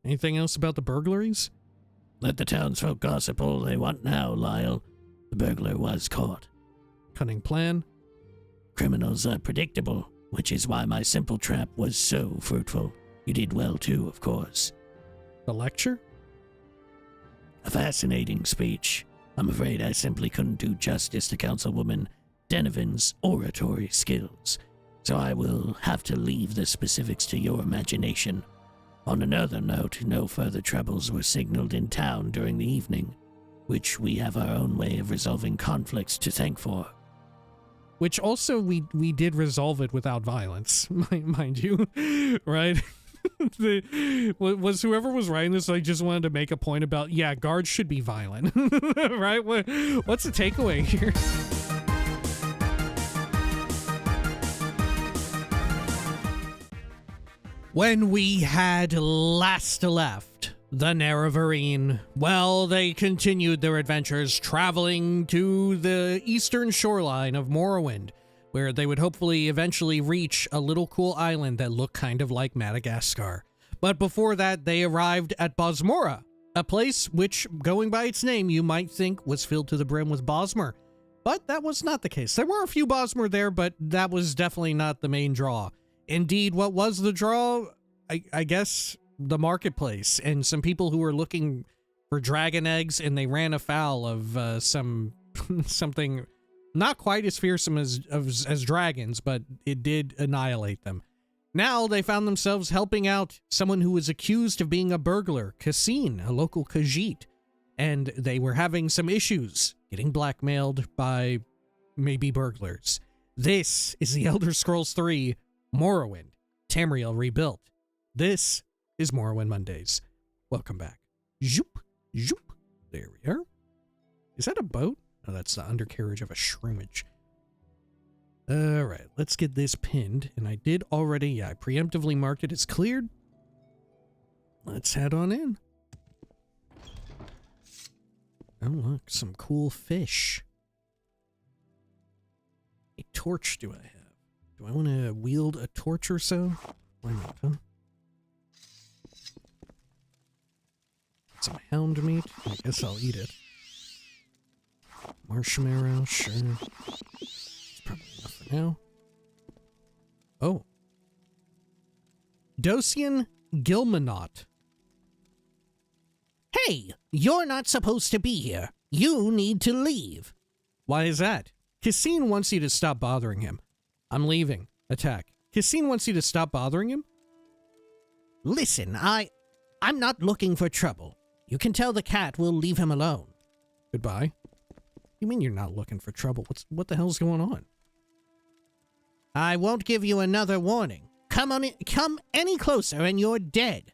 Anything else about the burglaries? Let the townsfolk gossip all they want now, Lyle. The burglar was caught. Cunning plan. Criminals are predictable, which is why my simple trap was so fruitful. You did well too, of course. The lecture? A fascinating speech. I'm afraid I simply couldn't do justice to Councilwoman Denovan's oratory skills, so I will have to leave the specifics to your imagination. On another note, no further troubles were signaled in town during the evening, which we have our own way of resolving conflicts to thank for. Which also we did resolve it without violence, mind you, right? Was whoever was writing this, I just wanted to make a point about, yeah, guards should be violent, right? What's the takeaway here? When we had last left the Sassur-Dari, well, they continued their adventures traveling to the eastern shoreline of Morrowind, where they would hopefully eventually reach a little cool island that looked kind of like Madagascar. But before that, they arrived at Bosmora, a place which, going by its name, you might think was filled to the brim with Bosmer. But that was not the case. There were a few Bosmer there, but that was definitely not the main draw. Indeed, what was the draw? I guess the marketplace and some people who were looking for dragon eggs, and they ran afoul of something not quite as fearsome as dragons, but it did annihilate them. Now they found themselves helping out someone who was accused of being a burglar, Cassine, a local Khajiit, and they were having some issues getting blackmailed by maybe burglars. This is the Elder Scrolls 3 Morrowind, Tamriel Rebuilt. This is Morrowind Mondays. Welcome back. Zoop, zoop. There we are. Is that a boat? No, that's the undercarriage of a shroomage. Alright, let's get this pinned. And I did already, yeah, I preemptively marked it as cleared. Let's head on in. Oh, look, some cool fish. A torch do I have? Do I want to wield a torch or so? Why not, huh? Some hound meat. I guess I'll eat it. Marshmallow, sure. It's probably enough for now. Oh. Dosian Gilmanot. Hey, you're not supposed to be here. You need to leave. Why is that? Cassine wants you to stop bothering him. I'm leaving. Attack. Cassine wants you to stop bothering him? Listen, I'm not looking for trouble. You can tell the cat we'll leave him alone. Goodbye. You mean you're not looking for trouble? What the hell's going on? I won't give you another warning. Come any closer and you're dead.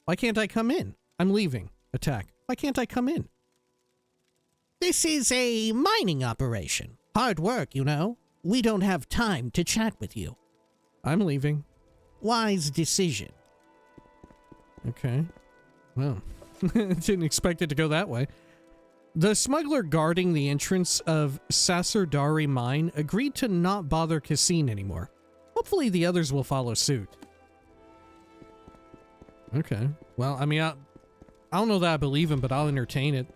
Why can't I come in? I'm leaving. Attack. Why can't I come in? This is a mining operation. Hard work, you know. We don't have time to chat with you. I'm leaving. Wise decision. Okay. Well, didn't expect it to go that way. The smuggler guarding the entrance of Sassur-Dari Mine agreed to not bother Cassine anymore. Hopefully the others will follow suit. Okay. Well, I mean, I don't know that I believe him, but I'll entertain it.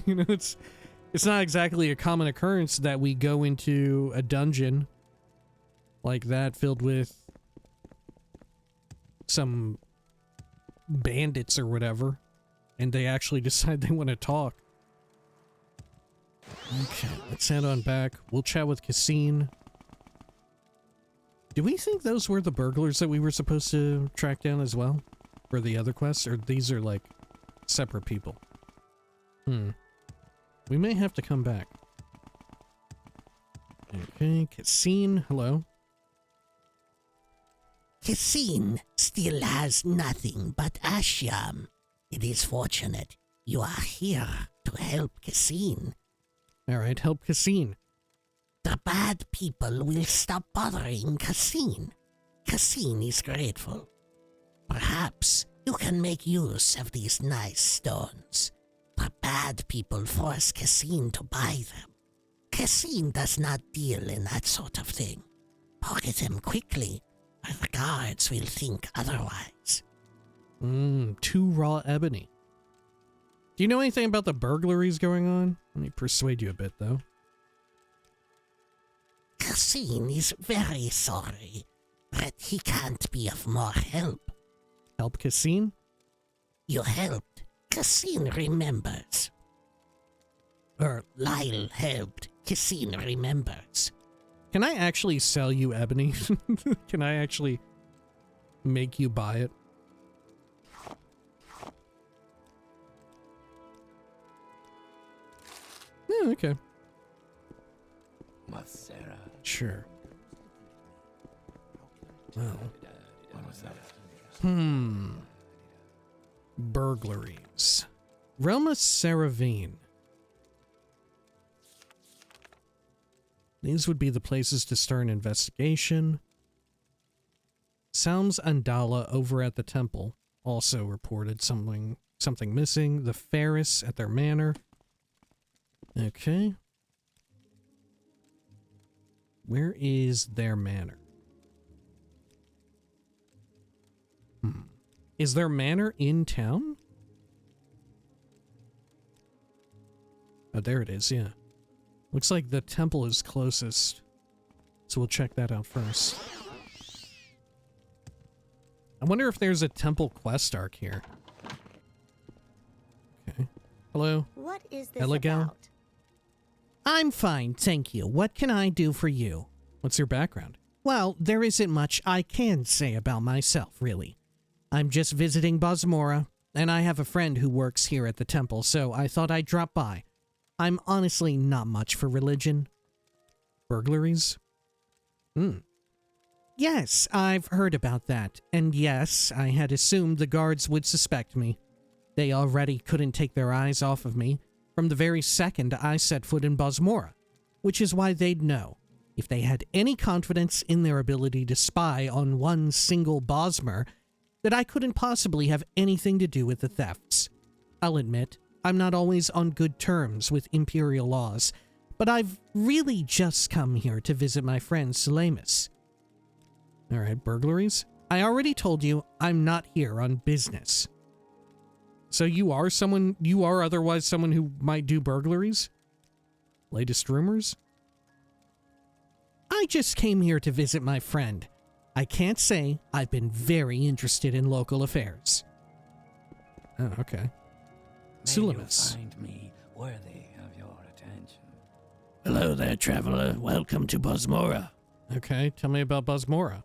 You know, it's not exactly a common occurrence that we go into a dungeon like that filled with some bandits or whatever, and they actually decide they want to talk. Okay, let's head on back. We'll chat with Cassine. Do we think those were the burglars that we were supposed to track down as well? For the other quests? Or these are like separate people? We may have to come back. Okay, Cassine, hello. Cassine still has nothing but Ashiam. It is fortunate you are here to help Cassine. Alright, help Cassine. The bad people will stop bothering Cassine. Cassine is grateful. Perhaps you can make use of these nice stones. The bad people force Cassine to buy them. Cassine does not deal in that sort of thing. Pocket them quickly, or the guards will think otherwise. 2 raw ebony. Do you know anything about the burglaries going on? Let me persuade you a bit, though. Cassine is very sorry, but he can't be of more help. Help Cassine? You helped. Cassine remembers. Or Lyle helped. Cassine remembers. Can I actually sell you ebony? Can I actually make you buy it? Yeah, okay. Sure. Well. Burglaries. Relamus Saravyne. These would be the places to start an investigation. Sounds Andala over at the temple also reported something missing. The Ferris at their manor. Okay. Where is their manor? Is their manor in town? Oh, there it is, yeah. Looks like the temple is closest. So we'll check that out first. I wonder if there's a temple quest arc here. Okay. Hello? What is this Elegel? about? I'm fine, thank you. What can I do for you? What's your background? Well, there isn't much I can say about myself, really. I'm just visiting Bosmora, and I have a friend who works here at the temple, so I thought I'd drop by. I'm honestly not much for religion. Burglaries? Yes, I've heard about that. And yes, I had assumed the guards would suspect me. They already couldn't take their eyes off of me from the very second I set foot in Bosmora, which is why they'd know. If they had any confidence in their ability to spy on one single Bosmer, that I couldn't possibly have anything to do with the thefts. I'll admit, I'm not always on good terms with Imperial laws, but I've really just come here to visit my friend Relamus. Alright, burglaries? I already told you I'm not here on business. So you are otherwise someone who might do burglaries? Latest rumors? I just came here to visit my friend. I can't say I've been very interested in local affairs. Oh, okay. Relamus. Find me worthy of your attention. Hello there, traveler. Welcome to Bosmora. Okay, tell me about Bosmora.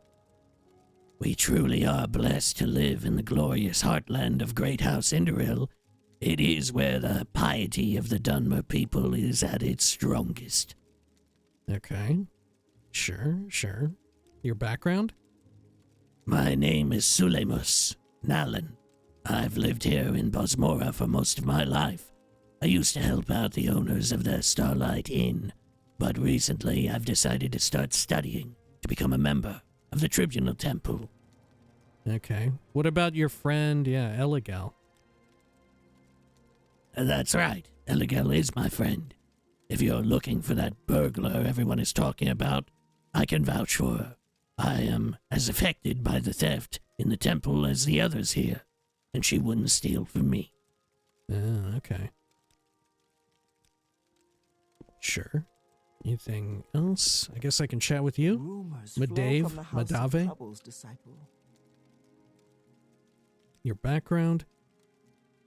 We truly are blessed to live in the glorious heartland of Great House Indoril. It is where the piety of the Dunmer people is at its strongest. Okay. Sure. Your background? My name is Sulemus Nalan. I've lived here in Bosmora for most of my life. I used to help out the owners of the Starlight Inn, but recently I've decided to start studying to become a member of the Tribunal Temple. Okay. What about your friend, Elegel? That's right. Elegel is my friend. If you're looking for that burglar everyone is talking about, I can vouch for her. I am as affected by the theft in the temple as the others here, and she wouldn't steal from me. Oh, okay. Sure. Anything else? I guess I can chat with you? Medave? Madave? Your background?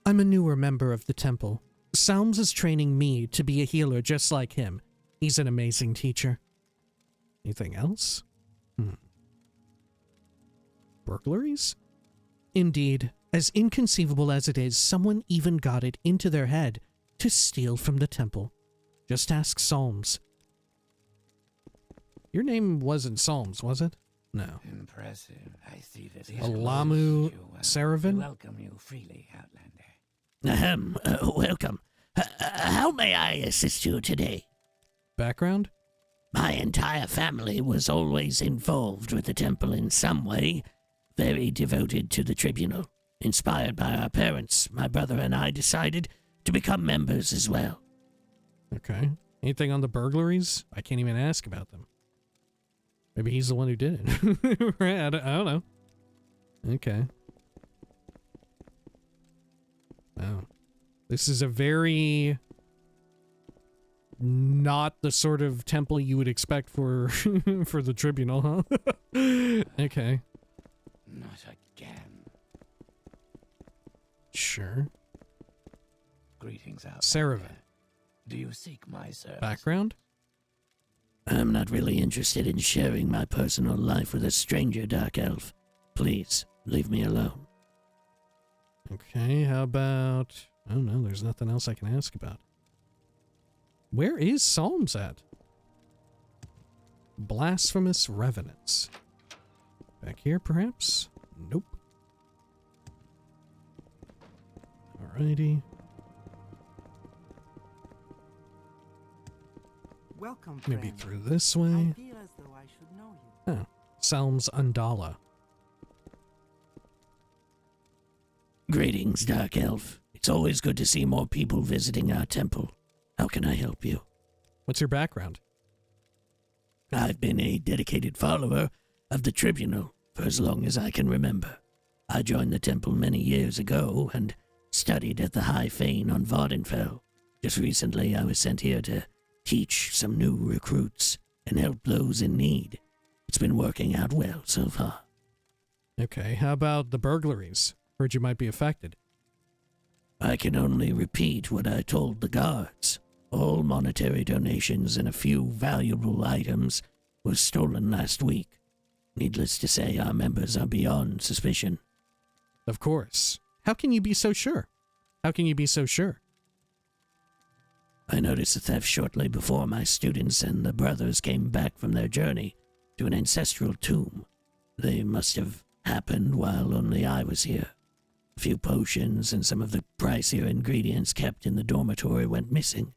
I'm a newer member of the temple. Salms is training me to be a healer just like him. He's an amazing teacher. Anything else? Burglaries? Indeed, as inconceivable as it is, someone even got it into their head to steal from the temple. Just ask Salms. Your name wasn't Salms, was it? No. Impressive. I see that Relamus Saravyne? Welcome you freely, Outlander. Welcome. How may I assist you today? Background? My entire family was always involved with the temple in some way, very devoted to the tribunal. Inspired by our parents, my brother and I decided to become members as well. Okay. Anything on the burglaries? I can't even ask about them. Maybe he's the one who did it. Right, I don't know. Okay. This is a very not the sort of temple you would expect for for the tribunal, huh? Okay. Not again. Sure. Greetings out. Saravyne. Do you seek my service? Background? I'm not really interested in sharing my personal life with a stranger, Dark Elf. Please, leave me alone. Okay, how about... Oh no, there's nothing else I can ask about. Where is Psalms at? Blasphemous Revenants. Back here, perhaps? Nope. Alrighty. Welcome, Maybe friend. through this I way. feel as though I should know you. Oh, Psalms Undala. Greetings, Dark Elf. It's always good to see more people visiting our temple. How can I help you? What's your background? I've been a dedicated follower of the tribunal for as long as I can remember. I joined the temple many years ago and studied at the High Fane on Vardenfell. Just recently I was sent here to teach some new recruits and help those in need. It's been working out well so far. Okay, how about the burglaries? Heard you might be affected. I can only repeat what I told the guards. All monetary donations and a few valuable items were stolen last week. Needless to say, our members are beyond suspicion. Of course. How can you be so sure? How can you be so sure? I noticed the theft shortly before my students and the brothers came back from their journey to an ancestral tomb. They must have happened while only I was here. A few potions and some of the pricier ingredients kept in the dormitory went missing,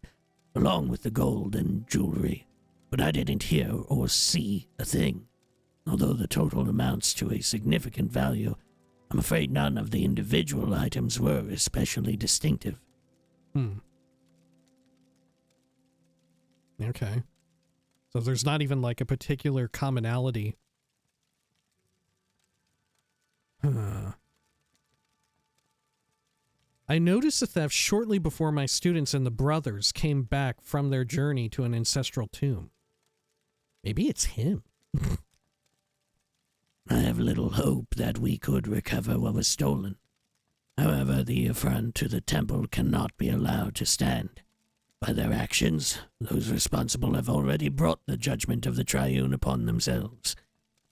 along with the gold and jewelry, but I didn't hear or see a thing. Although the total amounts to a significant value, I'm afraid none of the individual items were especially distinctive. Okay. So there's not even like a particular commonality. I noticed the theft shortly before my students and the brothers came back from their journey to an ancestral tomb. Maybe it's him. I have little hope that we could recover what was stolen. However, the affront to the temple cannot be allowed to stand. By their actions, those responsible have already brought the judgment of the Triune upon themselves.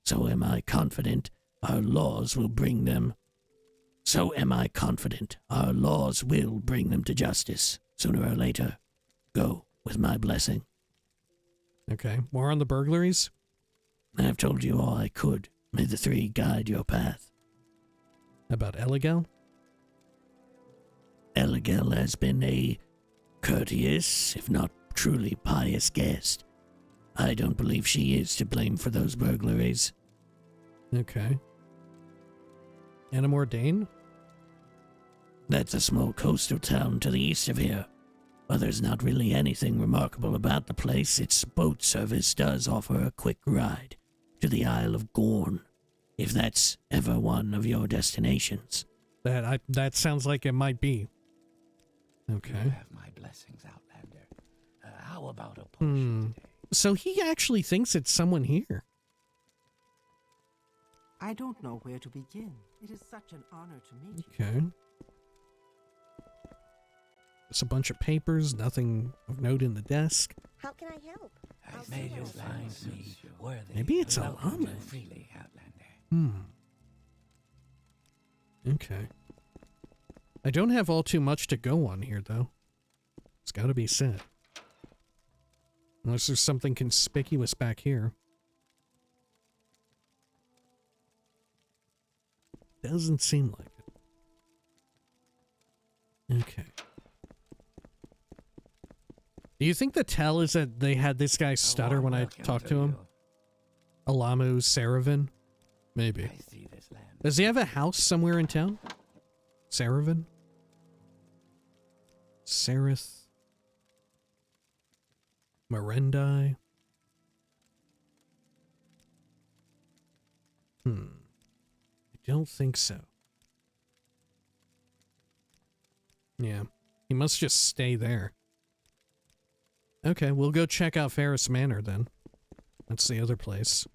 So am I confident our laws will bring them to justice, sooner or later. Go with my blessing. Okay, more on the burglaries? I have told you all I could. May the three guide your path. About Eligel? Eligel has been a courteous, if not truly pious guest. I don't believe she is to blame for those burglaries. Okay. Anamor Dane? That's a small coastal town to the east of here. While there's not really anything remarkable about the place, its boat service does offer a quick ride to the Isle of Gorne, if that's ever one of your destinations. That sounds like it might be. You Okay. have my blessings, Outlander. How about a potion today? So he actually thinks it's someone here. I don't know where to begin. It is such an honor to meet you. Okay. Just a bunch of papers, nothing of note in the desk. How can I help? I I'll may see you what I find can. me worthy. Maybe it's a Welcome llama. to freely, Outlander. Okay. I don't have all too much to go on here, though. It's gotta be said. Unless there's something conspicuous back here. Doesn't seem like it. Okay. Do you think the tell is that they had this guy stutter when I talked to him? Relamus Saravyne? Maybe. I see this land. Does he have a house somewhere in town? Saravyne? Sarith? Merendai? I don't think so. Yeah. He must just stay there. Okay, we'll go check out Ferris Manor then. That's the other place.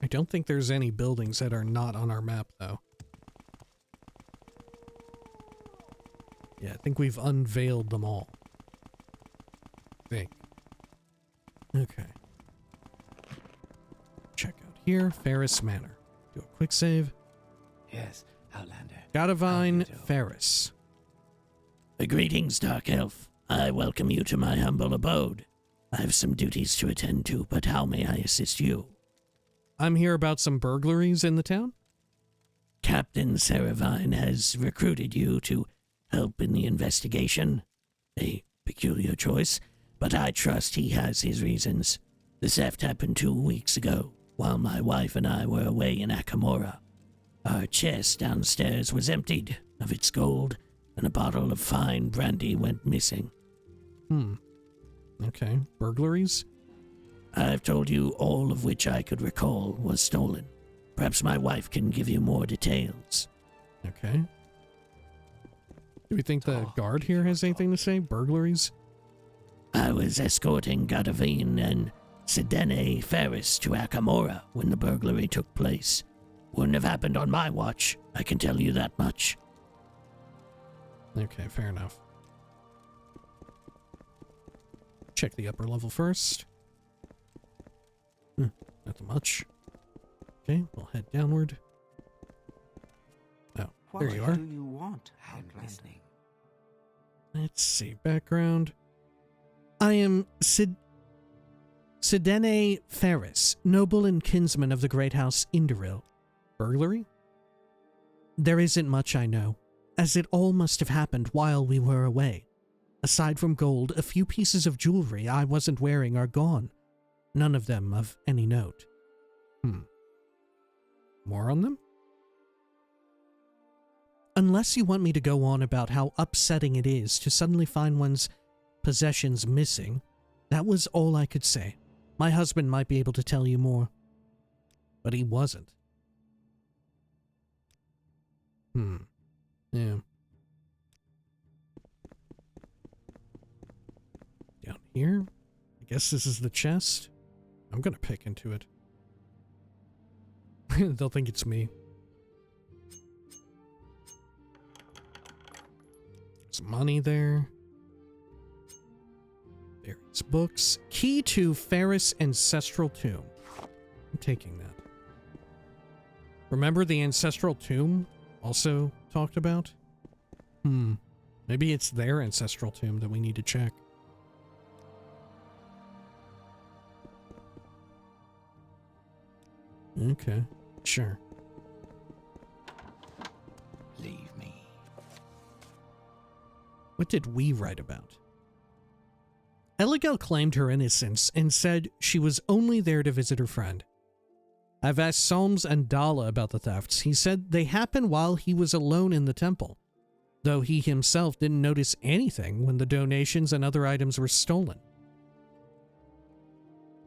I don't think there's any buildings that are not on our map, though. Yeah, I think we've unveiled them all. I think. Okay. Check out here, Ferris Manor. Do a quick save. Yes, Outlander. Godavine Ferris. Greetings, Dark Elf. I welcome you to my humble abode. I have some duties to attend to, but how may I assist you? I'm here about some burglaries in the town. Captain Saravyne has recruited you to help in the investigation. A peculiar choice, but I trust he has his reasons. The theft happened 2 weeks ago, while my wife and I were away in Akamora. Our chest downstairs was emptied of its gold, and a bottle of fine brandy went missing. Okay. Burglaries? I've told you all of which I could recall was stolen. Perhaps my wife can give you more details. Okay. Do we think the guard here has anything to say? Burglaries? I was escorting Godavine and Sidene Ferris to Akamora when the burglary took place. Wouldn't have happened on my watch, I can tell you that much. Okay, fair enough. Check the upper level first. Nothing much. Okay, we'll head downward. Oh, there you are. What do you want, I'm Outlander? listening. Let's see, background. I am Sidene Ferris, noble and kinsman of the great house Indoril. Burglary? There isn't much I know, as it all must have happened while we were away. Aside from gold, a few pieces of jewelry I wasn't wearing are gone. None of them of any note. More on them? Unless you want me to go on about how upsetting it is to suddenly find one's possessions missing, that was all I could say. My husband might be able to tell you more. But he wasn't. Yeah. Down here? I guess this is the chest. I'm gonna pick into it. They'll think it's me. There's money there. There's books. Key to Ferris Ancestral Tomb. I'm taking that. Remember the Ancestral Tomb also talked about? Maybe it's their Ancestral Tomb that we need to check. Okay, sure. Leave me. What did we write about? Eligel claimed her innocence and said she was only there to visit her friend. I've asked Solms and Dala about the thefts. He said they happened while he was alone in the temple, though he himself didn't notice anything when the donations and other items were stolen.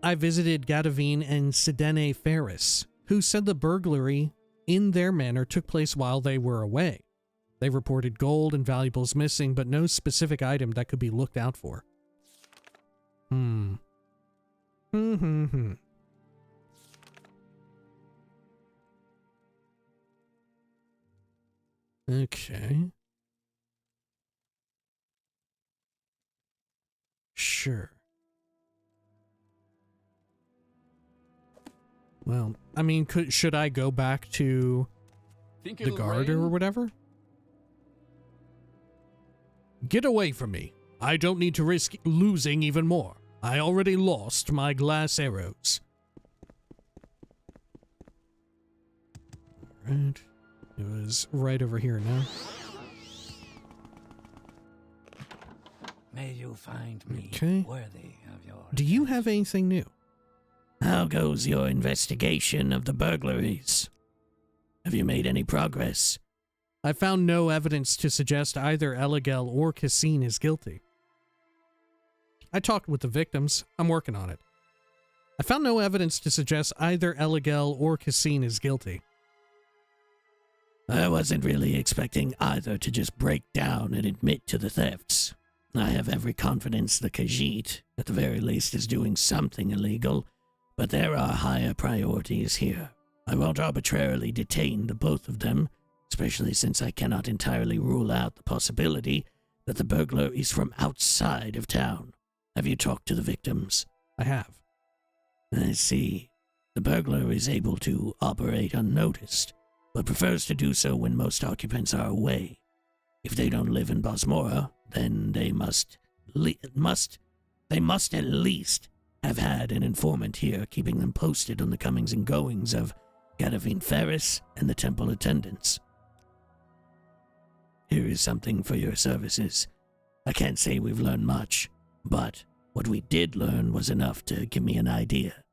I visited Godavine and Sidene Ferris, who said the burglary in their manor took place while they were away. They reported gold and valuables missing, but no specific item that could be looked out for. Okay. Sure. Well, I mean, should I go back to the guard or whatever? Get away from me. I don't need to risk losing even more. I already lost my glass arrows. Alright. It was right over here now. May you find me worthy of your... Do you have anything new? How goes your investigation of the burglaries? Have you made any progress? I found no evidence to suggest either Eligel or Cassine is guilty. I talked with the victims. I'm working on it. I found no evidence to suggest either Eligel or Cassine is guilty. I wasn't really expecting either to just break down and admit to the thefts. I have every confidence the Khajiit, at the very least, is doing something illegal, but there are higher priorities here. I won't arbitrarily detain the both of them, especially since I cannot entirely rule out the possibility that the burglar is from outside of town. Have you talked to the victims? I have. I see. The burglar is able to operate unnoticed, but prefers to do so when most occupants are away. If they don't live in Bosmora, then they must at least have had an informant here keeping them posted on the comings and goings of Gadavine Ferris and the temple attendants. Here is something for your services. I can't say we've learned much, but what we did learn was enough to give me an idea.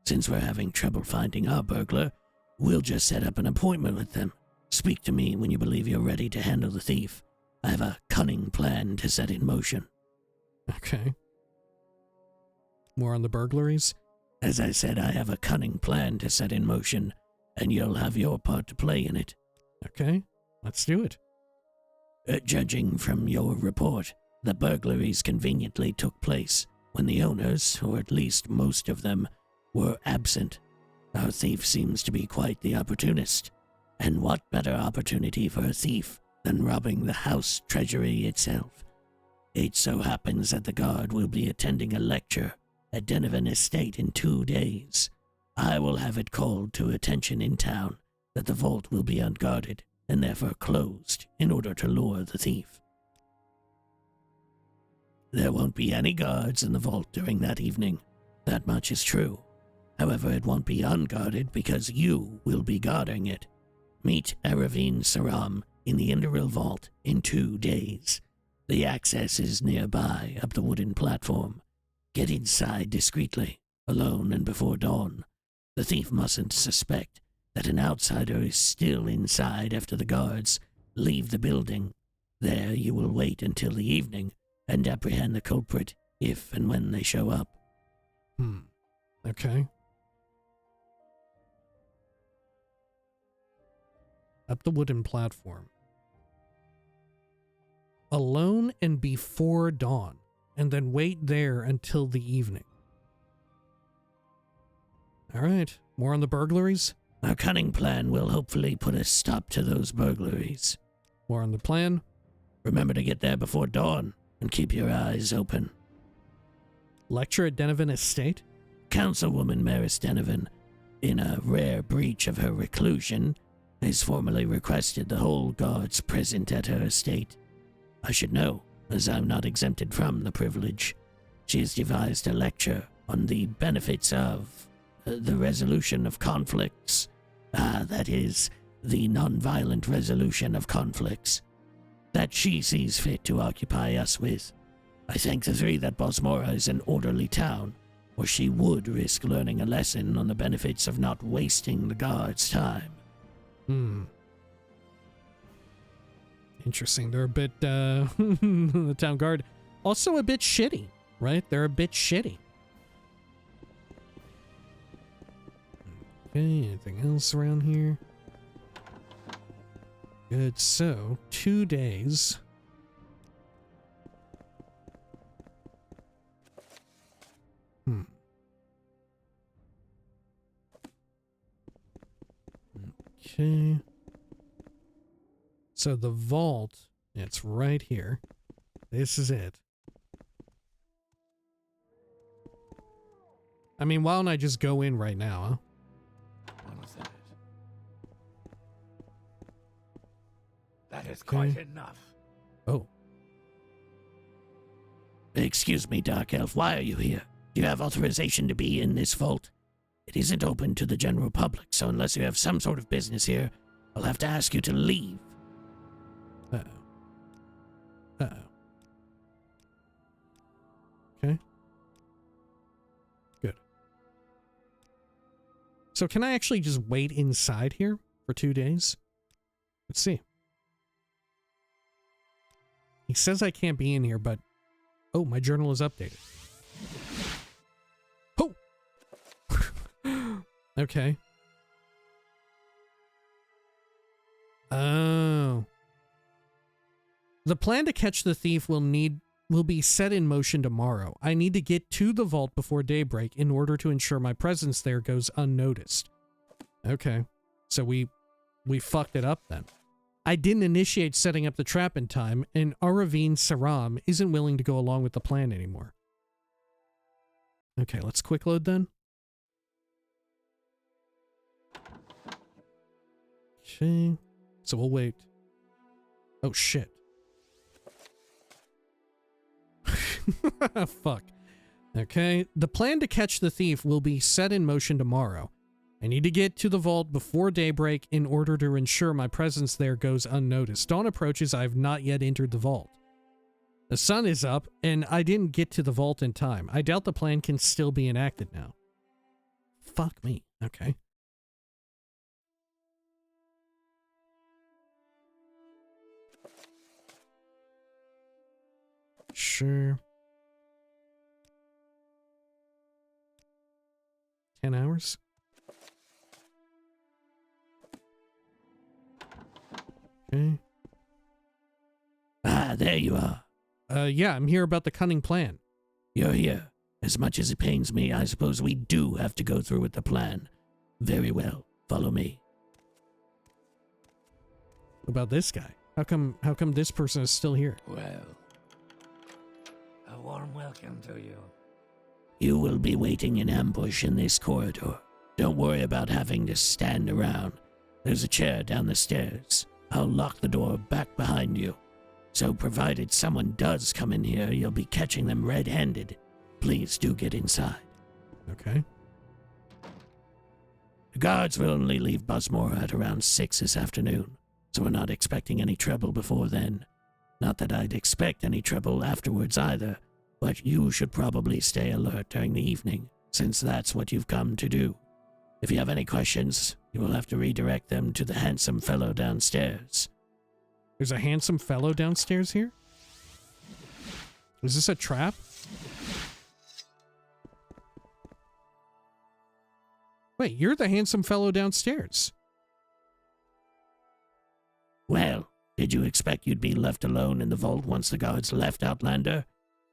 Since we're having trouble finding our burglar, we'll just set up an appointment with them. Speak to me when you believe you're ready to handle the thief. I have a cunning plan to set in motion. Okay. More on the burglaries? As I said, I have a cunning plan to set in motion, and you'll have your part to play in it. Okay, let's do it. Judging from your report, the burglaries conveniently took place when the owners, or at least most of them, were absent. Our thief seems to be quite the opportunist. And what better opportunity for a thief than robbing the house treasury itself? It so happens that the guard will be attending a lecture at Denovan Estate in 2 days. I will have it called to attention in town that the vault will be unguarded and therefore closed in order to lure the thief. There won't be any guards in the vault during that evening. That much is true. However, it won't be unguarded because you will be guarding it. Meet Aravine Saram in the Indoril Vault in 2 days. The access is nearby up the wooden platform. Get inside discreetly, alone and before dawn. The thief mustn't suspect that an outsider is still inside after the guards leave the building. There you will wait until the evening and apprehend the culprit if and when they show up. Okay. Up the wooden platform. Alone and before dawn, and then wait there until the evening. All right, more on the burglaries? Our cunning plan will hopefully put a stop to those burglaries. More on the plan? Remember to get there before dawn and keep your eyes open. Lecture at Denovan Estate? Councilwoman Maris Denovan, in a rare breach of her reclusion, has formally requested the whole guards present at her estate. I should know, as I'm not exempted from the privilege. She has devised a lecture on the benefits of the resolution of conflicts. That is, the non-violent resolution of conflicts. That she sees fit to occupy us with. I thank the three that Bosmora is an orderly town, or she would risk learning a lesson on the benefits of not wasting the guards' time. Interesting. They're a bit, the town guard, also a bit shitty, right? They're a bit shitty. Okay, anything else around here? Good, so 2 days. Okay. So the vault, it's right here. This is it. I mean, why don't I just go in right now, huh? What was that? That is quite enough. Oh. Excuse me, Dark Elf, why are you here? Do you have authorization to be in this vault? It isn't open to the general public, so unless you have some sort of business here, I'll have to ask you to leave. Uh-oh. Uh-oh. Okay. Good. So can I actually just wait inside here for 2 days? Let's see. He says I can't be in here, but... Oh, my journal is updated. Oh! Okay. Oh. The plan to catch the thief will be set in motion tomorrow. I need to get to the vault before daybreak in order to ensure my presence there goes unnoticed. Okay. So we fucked it up then. I didn't initiate setting up the trap in time, and Aravind Saram isn't willing to go along with the plan anymore. Okay, let's quick load then. Okay. So we'll wait. Oh shit. Fuck. Okay, the plan to catch the thief will be set in motion tomorrow. I need to get to the vault before daybreak in order to ensure my presence there goes unnoticed. Dawn approaches, I have not yet entered the vault. The sun is up, and I didn't get to the vault in time. I doubt the plan can still be enacted now. Fuck me. Okay. Sure. 10 hours? Okay. Ah, there you are. Yeah, I'm here about the cunning plan. You're here. As much as it pains me, I suppose we do have to go through with the plan. Very well. Follow me. About this guy? How come this person is still here? Well, a warm welcome to you. You will be waiting in ambush in this corridor. Don't worry about having to stand around. There's a chair down the stairs. I'll lock the door back behind you. So provided someone does come in here, you'll be catching them red-handed. Please do get inside. Okay. The guards will only leave Bosmora at around 6 this afternoon, so we're not expecting any trouble before then. Not that I'd expect any trouble afterwards either, but you should probably stay alert during the evening, since that's what you've come to do. If you have any questions, you will have to redirect them to the handsome fellow downstairs. There's a handsome fellow downstairs here? Is this a trap? Wait, you're the handsome fellow downstairs. Well, did you expect you'd be left alone in the vault once the guards left, Outlander?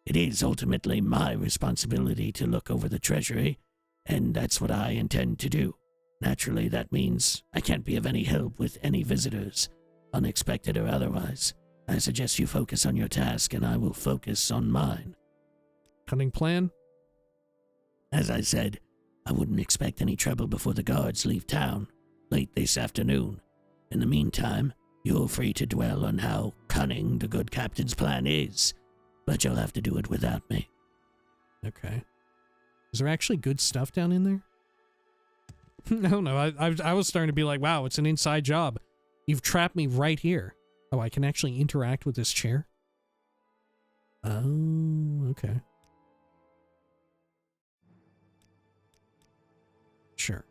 It is ultimately my responsibility to look over the treasury, and that's what I intend to do. Naturally, that means I can't be of any help with any visitors, unexpected or otherwise. I suggest you focus on your task, and I will focus on mine. Cunning plan? As I said, I wouldn't expect any trouble before the guards leave town, late this afternoon. In the meantime, you're free to dwell on how cunning the good captain's plan is, but you'll have to do it without me. Okay. Is there actually good stuff down in there? No, I was starting to be like, wow, it's an inside job. You've trapped me right here. Oh, I can actually interact with this chair? Oh, okay. Sure.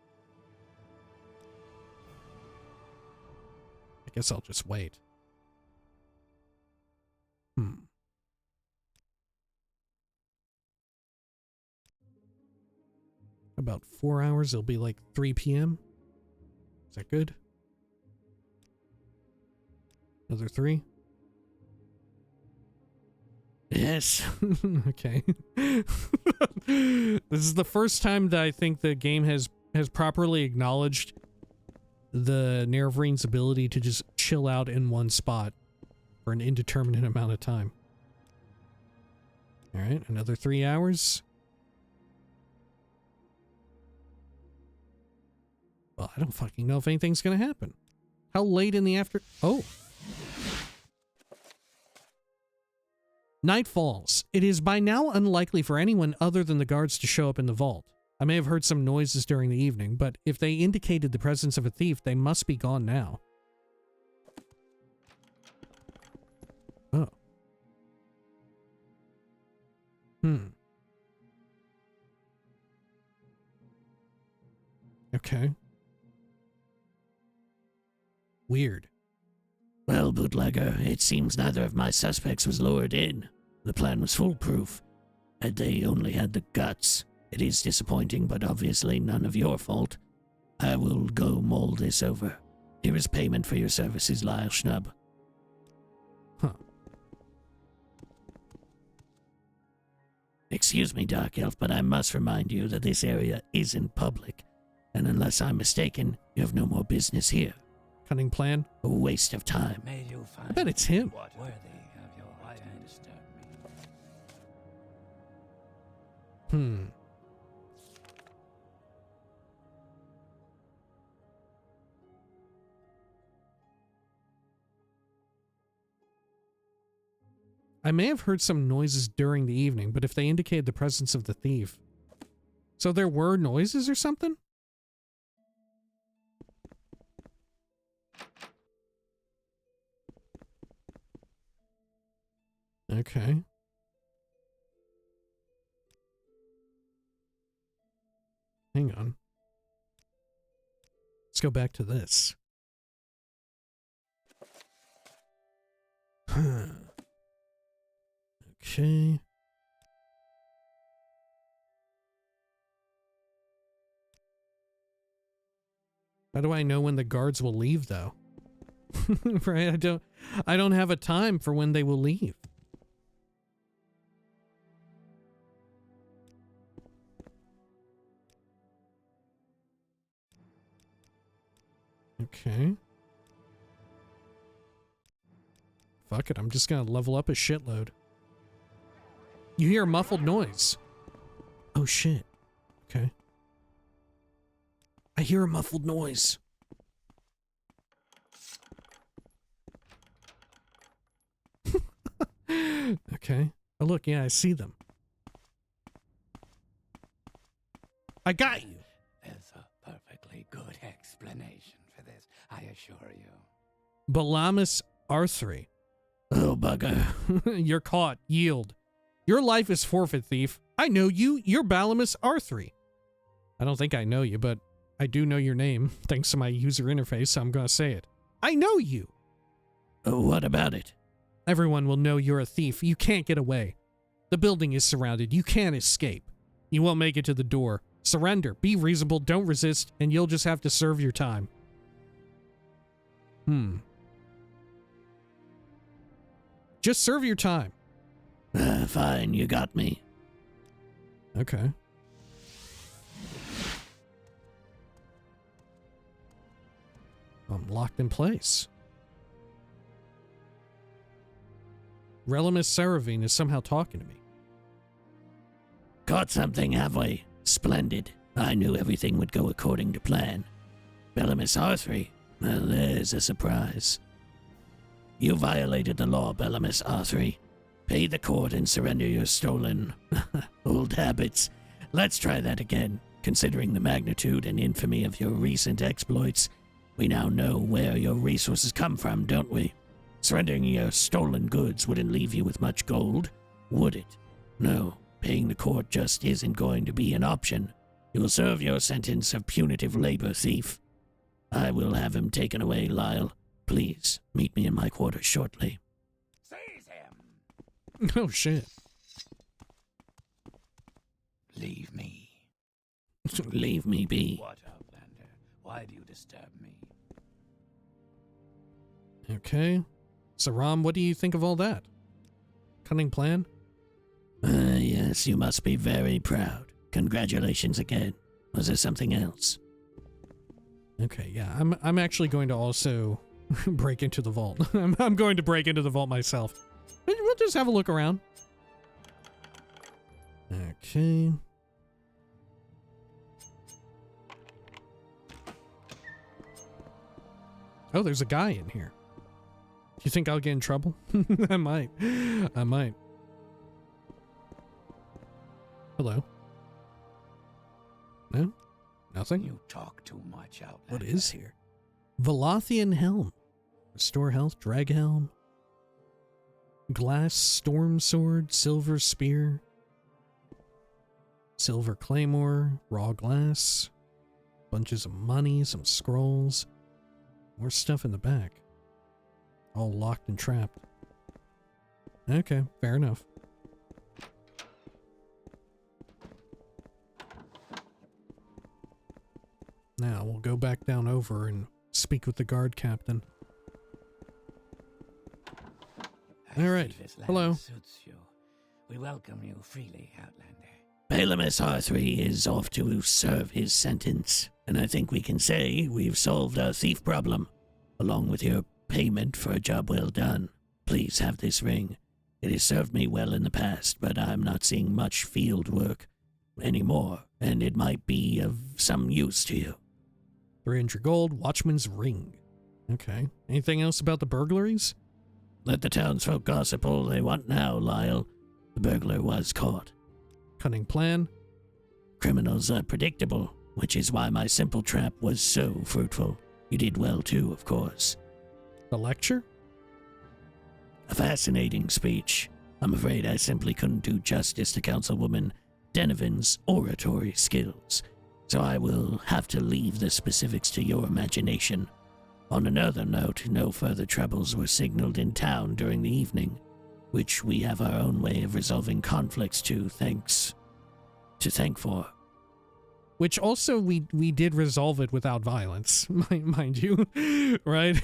I guess I'll just wait. About 4 hours, it'll be like 3 p.m. Is that good? Another 3? Yes. Okay. This is the first time that I think the game has properly acknowledged the Nerevarines' ability to just chill out in one spot for an indeterminate amount of time. Alright, another 3 hours. Well, I don't fucking know if anything's gonna happen. How late in the after... Oh. Night falls. It is by now unlikely for anyone other than the guards to show up in the vault. I may have heard some noises during the evening, but if they indicated the presence of a thief, they must be gone now. Oh. Okay. Weird. Well, bootlegger, it seems neither of my suspects was lured in. The plan was foolproof. Had they only had the guts. It is disappointing, but obviously none of your fault. I will go mull this over. Here is payment for your services, Lyle Schnub. Huh. Excuse me, Dark Elf, but I must remind you that this area isn't public, and unless I'm mistaken, you have no more business here. Cunning plan. A waste of time. May you find I bet it's him. what worthy of your why don't disturb me. I may have heard some noises during the evening, but if they indicated the presence of the thief. So there were noises or something? Okay. Hang on. Let's go back to this. Okay. How do I know when the guards will leave, though? Right? I don't have a time for when they will leave. Okay. Fuck it, I'm just gonna level up a shitload. You hear a muffled noise. Oh shit. Okay. I hear a muffled noise. Okay. Oh look, yeah, I see them. I got you. There's a perfectly good explanation for this, I assure you. Relamus Saravyne. Oh, bugger. You're caught. Yield. Your life is forfeit, thief. I know you. You're Relamus Saravyne. I don't think I know you, but I do know your name, thanks to my user interface, so I'm gonna say it. I know you! What about it? Everyone will know you're a thief. You can't get away. The building is surrounded. You can't escape. You won't make it to the door. Surrender. Be reasonable. Don't resist, and you'll just have to serve your time. Just serve your time. Fine, you got me. Okay. I'm locked in place. Relamus Saravyne is somehow talking to me. Caught something, have we? Splendid. I knew everything would go according to plan. Relamus Saravyne? Well, there's a surprise. You violated the law, Relamus Saravyne. Pay the court and surrender your stolen old habits. Let's try that again. Considering the magnitude and infamy of your recent exploits, we now know where your resources come from, don't we? Surrendering your stolen goods wouldn't leave you with much gold, would it? No, paying the court just isn't going to be an option. You'll serve your sentence of punitive labor, thief. I will have him taken away, Lyle. Please, meet me in my quarters shortly. Seize him! Oh shit. Leave me. Leave me be. What, Outlander? Why do you disturb me? Okay. So, Rom, what do you think of all that? Cunning plan? Yes, you must be very proud. Congratulations again. Was there something else? Okay, yeah, I'm actually going to also break into the vault. I'm going to break into the vault myself. We'll just have a look around. Okay. Oh, there's a guy in here. You think I'll get in trouble? I might. I might. Hello? No? Nothing? You talk too much, Outlander. What is here? Velathian Helm. Restore health, drag helm. Glass storm sword, silver spear. Silver claymore, raw glass. Bunches of money, some scrolls. More stuff in the back. All locked and trapped. Okay, fair enough. Now we'll go back down over and speak with the guard captain. I All see right. this land Hello. suits you. We welcome you freely, Outlander. Relamus R3 is off to serve his sentence, and I think we can say we've solved our thief problem, along with your payment for a job well done. Please have this ring. It has served me well in the past, but I'm not seeing much field work anymore, and it might be of some use to you. 300 gold, watchman's ring. Okay. Anything else about the burglaries? Let the townsfolk gossip all they want now, Lyle. The burglar was caught. Cunning plan. Criminals are predictable, which is why my simple trap was so fruitful. You did well too, of course. The lecture? A fascinating speech. I'm afraid I simply couldn't do justice to Councilwoman Denovan's oratory skills, so I will have to leave the specifics to your imagination. On another note, no further troubles were signaled in town during the evening, which we have our own way of resolving conflicts to thank for. Which also we did resolve it without violence, mind you, right?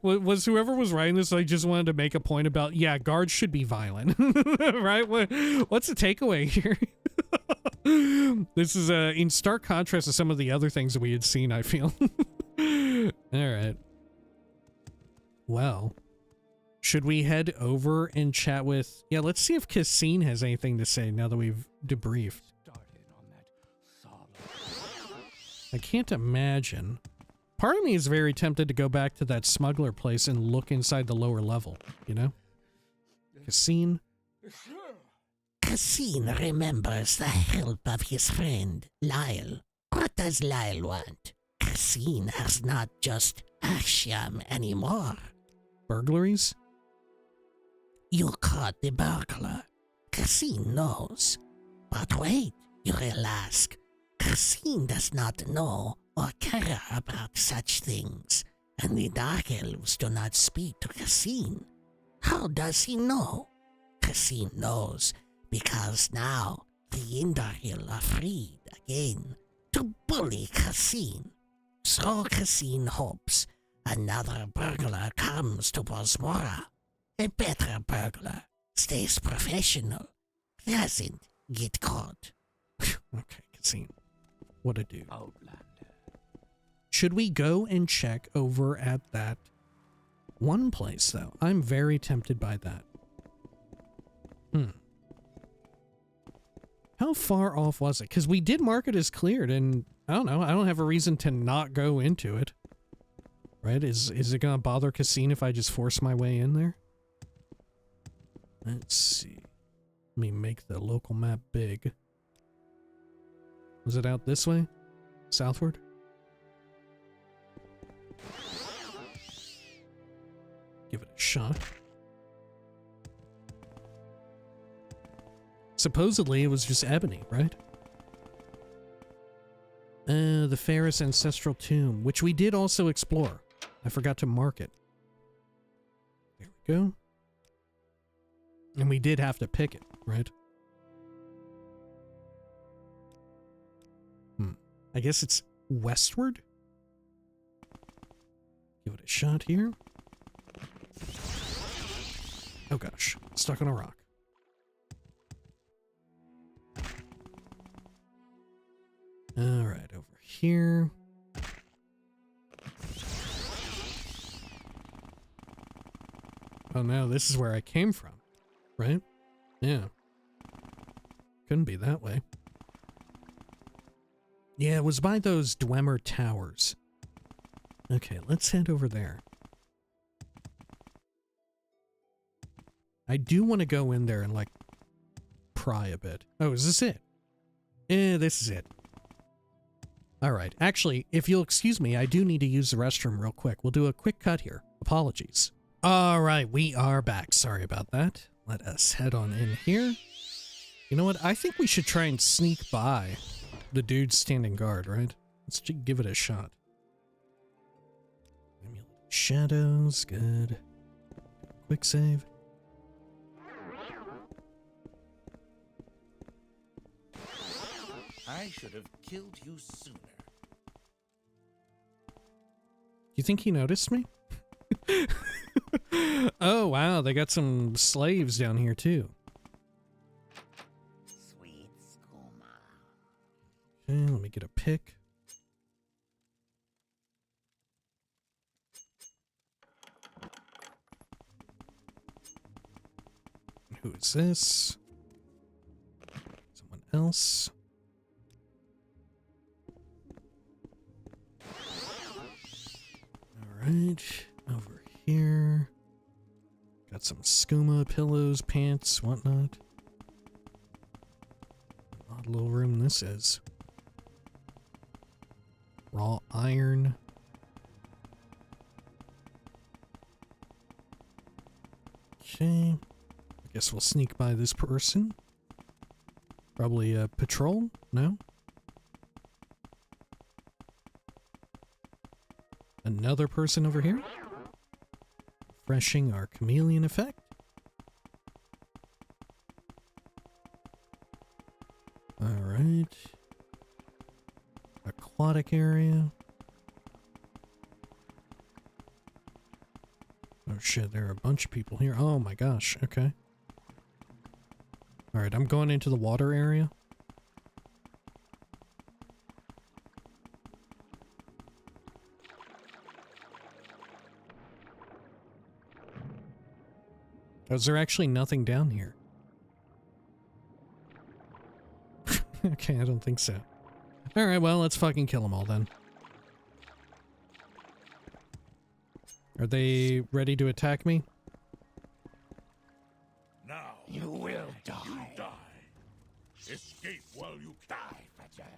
Was whoever was writing this, I just wanted to make a point about, yeah, guards should be violent, right? What's the takeaway here? This is in stark contrast to some of the other things that we had seen, I feel. All right. Well, should we head over and chat with... Yeah, let's see if Cassine has anything to say now that we've debriefed. Started on that solid. I can't imagine. Part of me is very tempted to go back to that smuggler place and look inside the lower level, you know? Cassine? Cassine remembers the help of his friend, Lyle. What does Lyle want? Cassine has not just Asham anymore. Burglaries? You caught the burglar. Cassine knows. But wait, you will ask. Cassine does not know or care about such things, and the Dark Elves do not speak to Cassine. How does he know? Cassine knows because now the Indarhill are freed again to bully Cassine. So Cassine hopes another burglar comes to Bosmora. A better burglar, stays professional, doesn't get caught. Okay, Cassine. What a dude. Outlander. Should we go and check over at that one place, though? I'm very tempted by that. How far off was it? Because we did mark it as cleared, and I don't know. I don't have a reason to not go into it. Right? Is it going to bother Cassine if I just force my way in there? Let's see. Let me make the local map big. Was it out this way? Southward? Give it a shot. Supposedly it was just ebony, right? The Ferris Ancestral Tomb, which we did also explore. I forgot to mark it. There we go. And we did have to pick it, right? I guess it's westward? Give it a shot here. Oh gosh, stuck on a rock. Alright, over here. Oh no, this is where I came from, right? Yeah. Couldn't be that way. Yeah, it was by those Dwemer Towers. Okay, let's head over there. I do want to go in there and, like, pry a bit. Oh, is this it? This is it. Alright, actually, if you'll excuse me, I do need to use the restroom real quick. We'll do a quick cut here. Apologies. Alright, we are back. Sorry about that. Let us head on in here. You know what? I think we should try and sneak by the dude standing guard, right? Let's just give it a shot. Shadows, good. Quick save. I should have killed you sooner. think he noticed me? Oh, wow. They got some slaves down here, too. Sweet skooma. Okay, let me get a pick. Who is this? Someone else? Alright, over here. Got some skooma, pillows, pants, whatnot. Odd little room this is. Raw iron. Okay. I guess we'll sneak by this person. Probably a patrol? No? Another person over here? Refreshing our chameleon effect. Alright. Aquatic area. Oh shit, there are a bunch of people here. Oh my gosh, okay. Alright, I'm going into the water area. Oh, is there actually nothing down here? Okay, I don't think so. Alright, well, let's fucking kill them all then. Are they ready to attack me? Now you will die. You die. Escape while you die, Fetcher.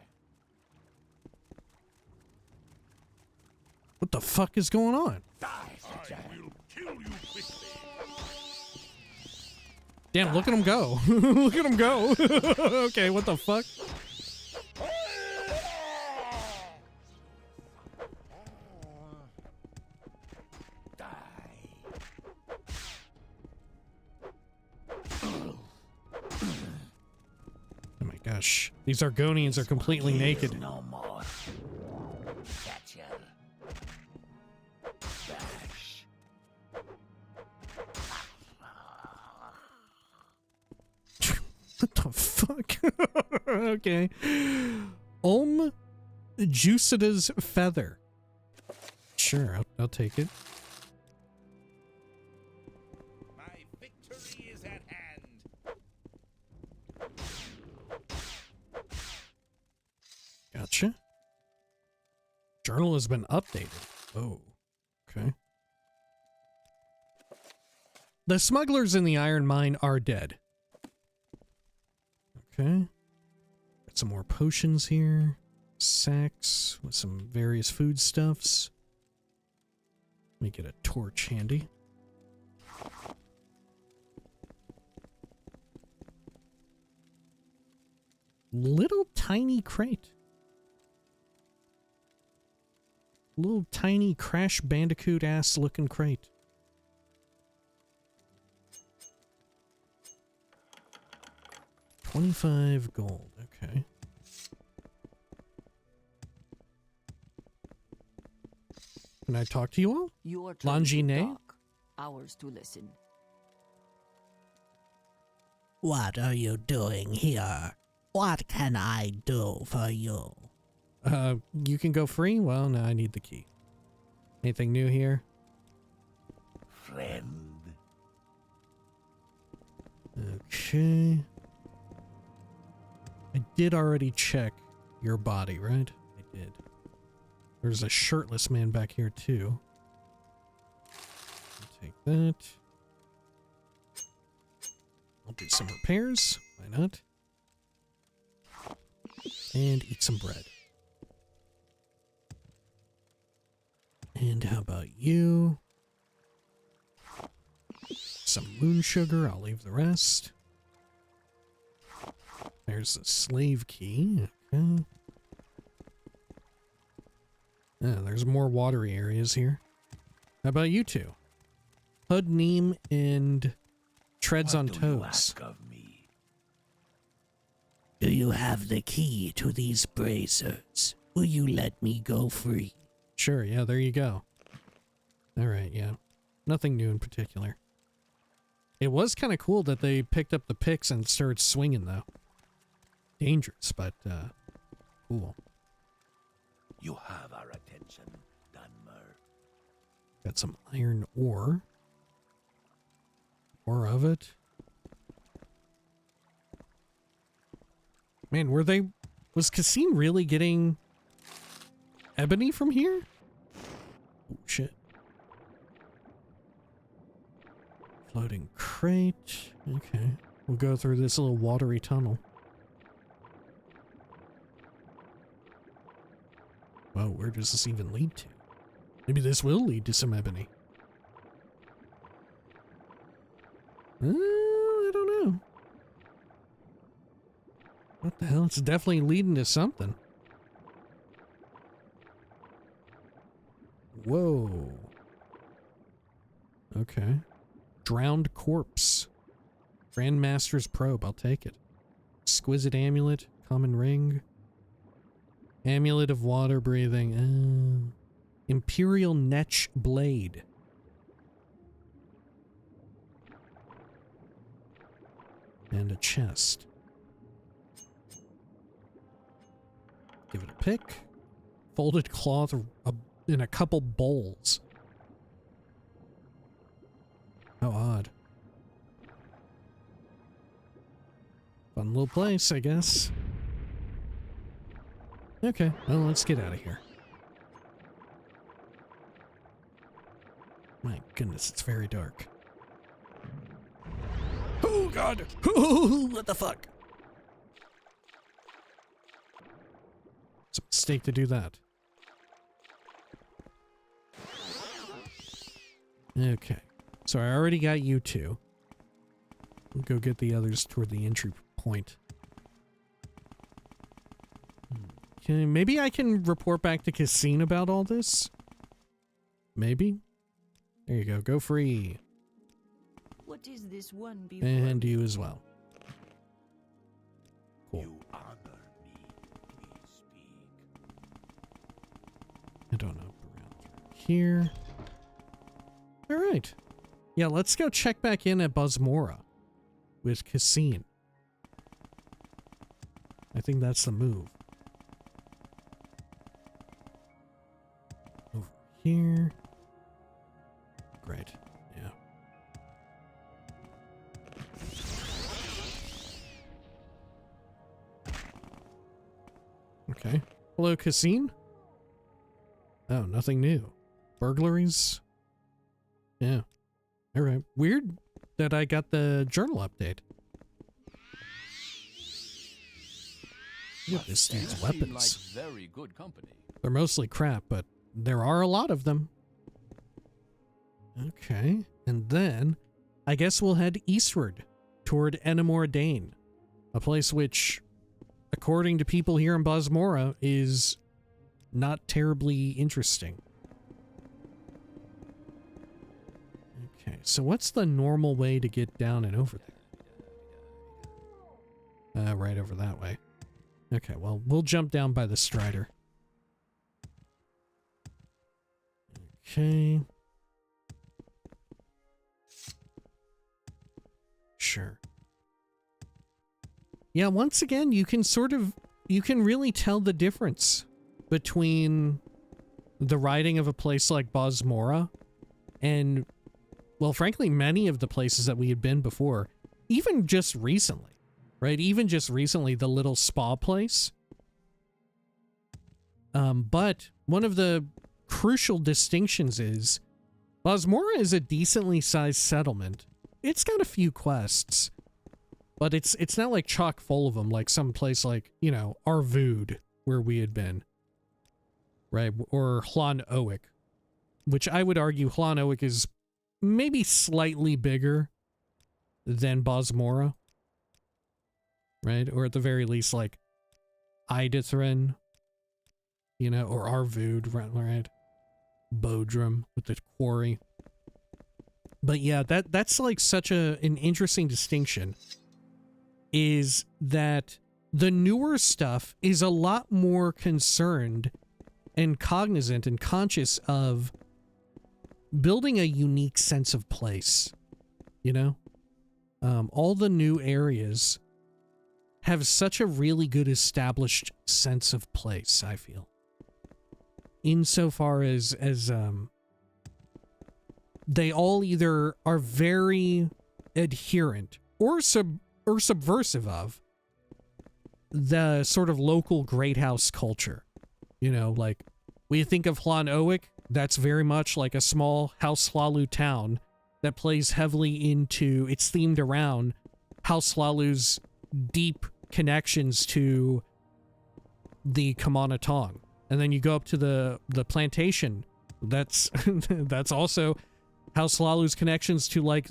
What the fuck is going on? Die, Fetcher. I will kill you quickly. Damn, look at him go. Look at him go. Okay, what the fuck? Oh my gosh. These Argonians are completely naked. No more. Fetcher. Dash. What the fuck? Okay. Juicida's feather. Sure, I'll take it. My victory is at hand. Gotcha. Journal has been updated. Oh, okay. The smugglers in the iron mine are dead. Okay. Got some more potions here. Sacks with some various foodstuffs. Let me get a torch handy. Little tiny crate. Little tiny Crash Bandicoot ass looking crate. $25 gold, okay. Can I talk to you all? Your turn to Longine? talk, ours to listen. What are you doing here? What can I do for you? You can go free? Well, no, I need the key. Anything new here? Friend. Okay. I did already check your body, right? I did. There's a shirtless man back here, too. I'll take that. I'll do some repairs. Why not? And eat some bread. And how about you? Some moon sugar. I'll leave the rest. There's the slave key. Okay. Yeah, there's more watery areas here. How about you two? Hud, Neem, and Treads on What do you Toes. ask of me? Do you have the key to these bracers? Will you let me go free? Sure, yeah, there you go. Alright, yeah. Nothing new in particular. It was kind of cool that they picked up the picks and started swinging, though. Dangerous, but, cool. You have our attention, Dunmer. Got some iron ore. More of it. Man, was Cassine really getting ebony from here? Oh, shit. Floating crate. Okay. We'll go through this little watery tunnel. Whoa, where does this even lead to? Maybe this will lead to some ebony. I don't know. What the hell? It's definitely leading to something. Whoa. Okay. Drowned corpse. Grandmaster's probe. I'll take it. Exquisite amulet. Common ring. Amulet of water breathing. Imperial Netch blade. And a chest. Give it a pick. Folded cloth in a couple bowls. How odd. Fun little place, I guess. Okay, well, let's get out of here. My goodness, it's very dark. Oh, God! What the fuck? It's a mistake to do that. Okay. So I already got you two. We'll go get the others toward the entry point. Okay, maybe I can report back to Cassine about all this? Maybe? There you go. Go free. What is this one before? And you as well. Cool. You honor me, please speak. I don't know. Around here. Alright. Yeah, let's go check back in at Bosmora with Cassine. I think that's the move. Over here. Great. Yeah. Okay. Hello, Cassine? Oh, nothing new. Burglaries? Yeah. Alright. Weird that I got the journal update. Look at this dude's weapons. Like very good company. They're mostly crap, but there are a lot of them. Okay. And then, I guess we'll head eastward toward Enamor Dane. A place which, according to people here in Bosmora, is not terribly interesting. Okay, so what's the normal way to get down and over there? Right over that way. Okay, well, we'll jump down by the Strider. Okay. Sure. Yeah, once again, you can really tell the difference between the riding of a place like Bosmora and, well, frankly, many of the places that we had been before, even just recently, right? Even just recently, the little spa place. But one of the crucial distinctions is Bosmora is a decently sized settlement. It's got a few quests, but it's not like chock full of them like some place like, you know, Arvood, where we had been. Right? Or Hlan Oak, which I would argue Hlan Oak is maybe slightly bigger than Bosmora. Right? Or at the very least, like, Idithrin, you know, or Arvood, right? Bodrum with the quarry. But yeah, that's like such an interesting distinction, is that the newer stuff is a lot more concerned and cognizant and conscious of building a unique sense of place, you know? All the new areas have such a really good established sense of place, I feel. Insofar as they all either are very adherent or subversive of the sort of local great house culture. You know, like, when you think of Hlan Owick, that's very much like a small House Hlalu town that plays heavily into, it's themed around House Hlalu's deep connections to the Kamana Tong. And then you go up to the plantation, that's that's also House Hlalu's connections to, like,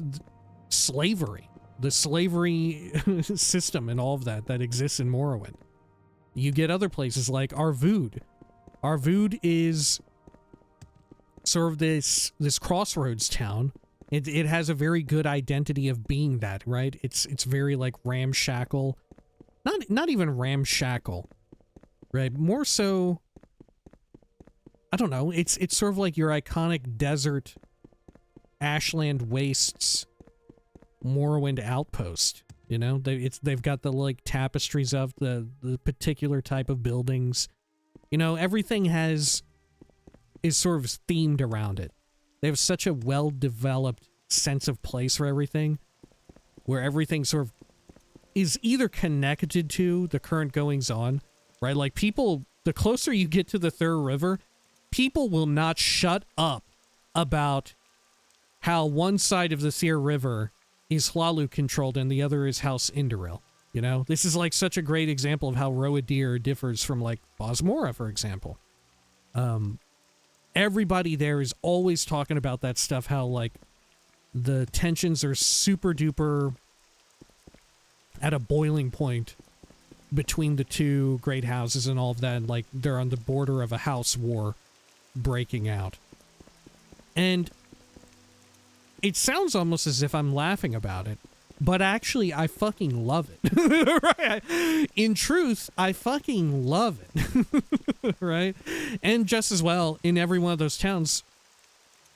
slavery. The slavery system and all of that exists in Morrowind. You get other places like Arvood. Arvood is sort of this crossroads town. It has a very good identity of being that, right? It's very like ramshackle. Not even ramshackle, right? More so, I don't know. It's sort of like your iconic desert, ashland wastes, Morrowind outpost. You know, they've got the like tapestries of the particular type of buildings. You know, everything is sort of themed around it. They have such a well-developed sense of place for everything, where everything sort of is either connected to the current goings-on, right? Like, people, the closer you get to the Third River, people will not shut up about how one side of the Thir River is Hlalu-controlled and the other is House Indoril. You know? This is, like, such a great example of how Roadir differs from, like, Bosmora, for example. Everybody there is always talking about that stuff, how, like, the tensions are super duper at a boiling point between the two great houses and all of that, and, like, they're on the border of a house war breaking out. And it sounds almost as if I'm laughing about it, but actually I fucking love it. Right? In truth, I fucking love it. Right? And just as well, in every one of those towns,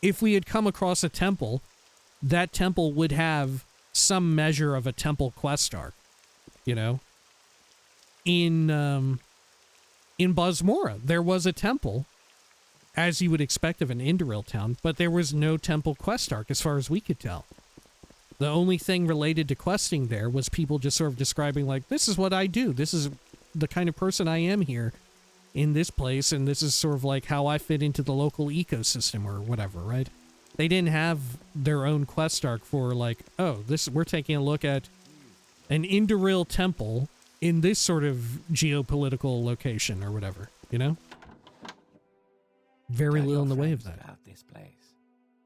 if we had come across a temple, that temple would have some measure of a temple quest arc, you know? In Bosmora, there was a temple, as you would expect of an Indoril town, but there was no temple quest arc as far as we could tell. The only thing related to questing there was people just sort of describing, like, this is what I do. This is the kind of person I am here in this place, and this is sort of like how I fit into the local ecosystem or whatever, right? They didn't have their own quest arc for, like, oh, we're taking a look at an Indoril temple in this sort of geopolitical location or whatever, you know? Very little in the way of that. About this place.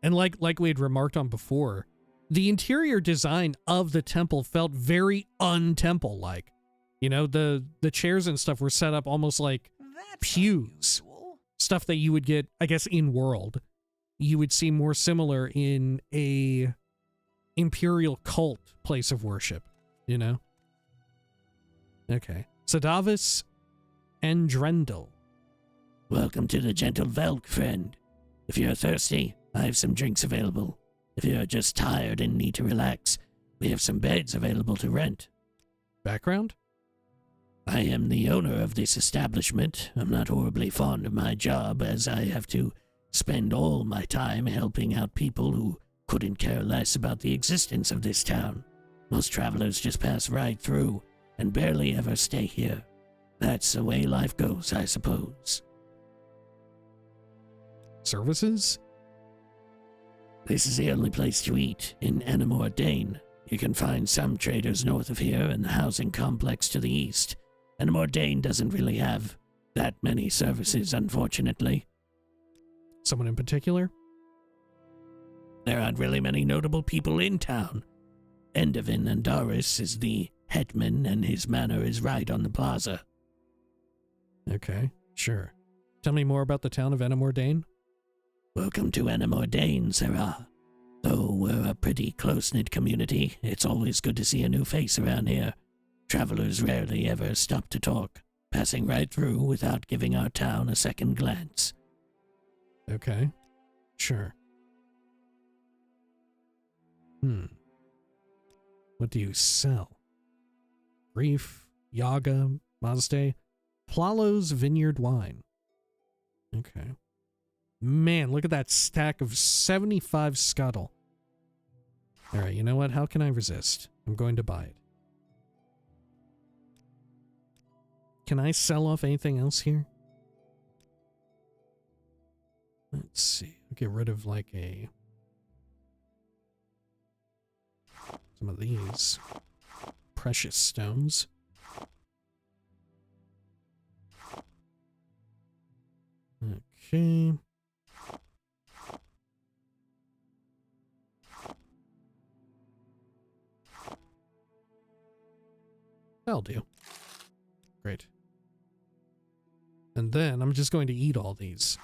And like we had remarked on before, the interior design of the temple felt very un-temple-like. You know, the chairs and stuff were set up almost like pews. Stuff that you would get, I guess, in-world. You would see more similar in a imperial cult place of worship, you know? Okay. Sadavis and Drendel. Welcome to the Gentle Velk, friend. If you're thirsty, I have some drinks available. If you're just tired and need to relax, we have some beds available to rent. Background? I am the owner of this establishment. I'm not horribly fond of my job, as I have to spend all my time helping out people who couldn't care less about the existence of this town. Most travelers just pass right through and barely ever stay here. That's the way life goes, I suppose. Services? This is the only place to eat in Enamor Dane. You can find some traders north of here and the housing complex to the east. Enamor Dane doesn't really have that many services, unfortunately. Someone in particular? There aren't really many notable people in town. Endovin Andaris is the headman, and his manor is right on the plaza. Okay, sure. Tell me more about the town of Enamor Dane. Welcome to Enamor Dane, Sarah. Though we're a pretty close-knit community, it's always good to see a new face around here. Travelers rarely ever stop to talk, passing right through without giving our town a second glance. Okay, sure. What do you sell? Grief, Yaga, Mazde, Plalo's Vineyard Wine. Okay. Man, look at that stack of 75 scuttle. Alright, you know what? How can I resist? I'm going to buy it. Can I sell off anything else here? Let's see. I'll get rid of like some of these precious stones. Okay. That'll do. Great. And then I'm just going to eat all these.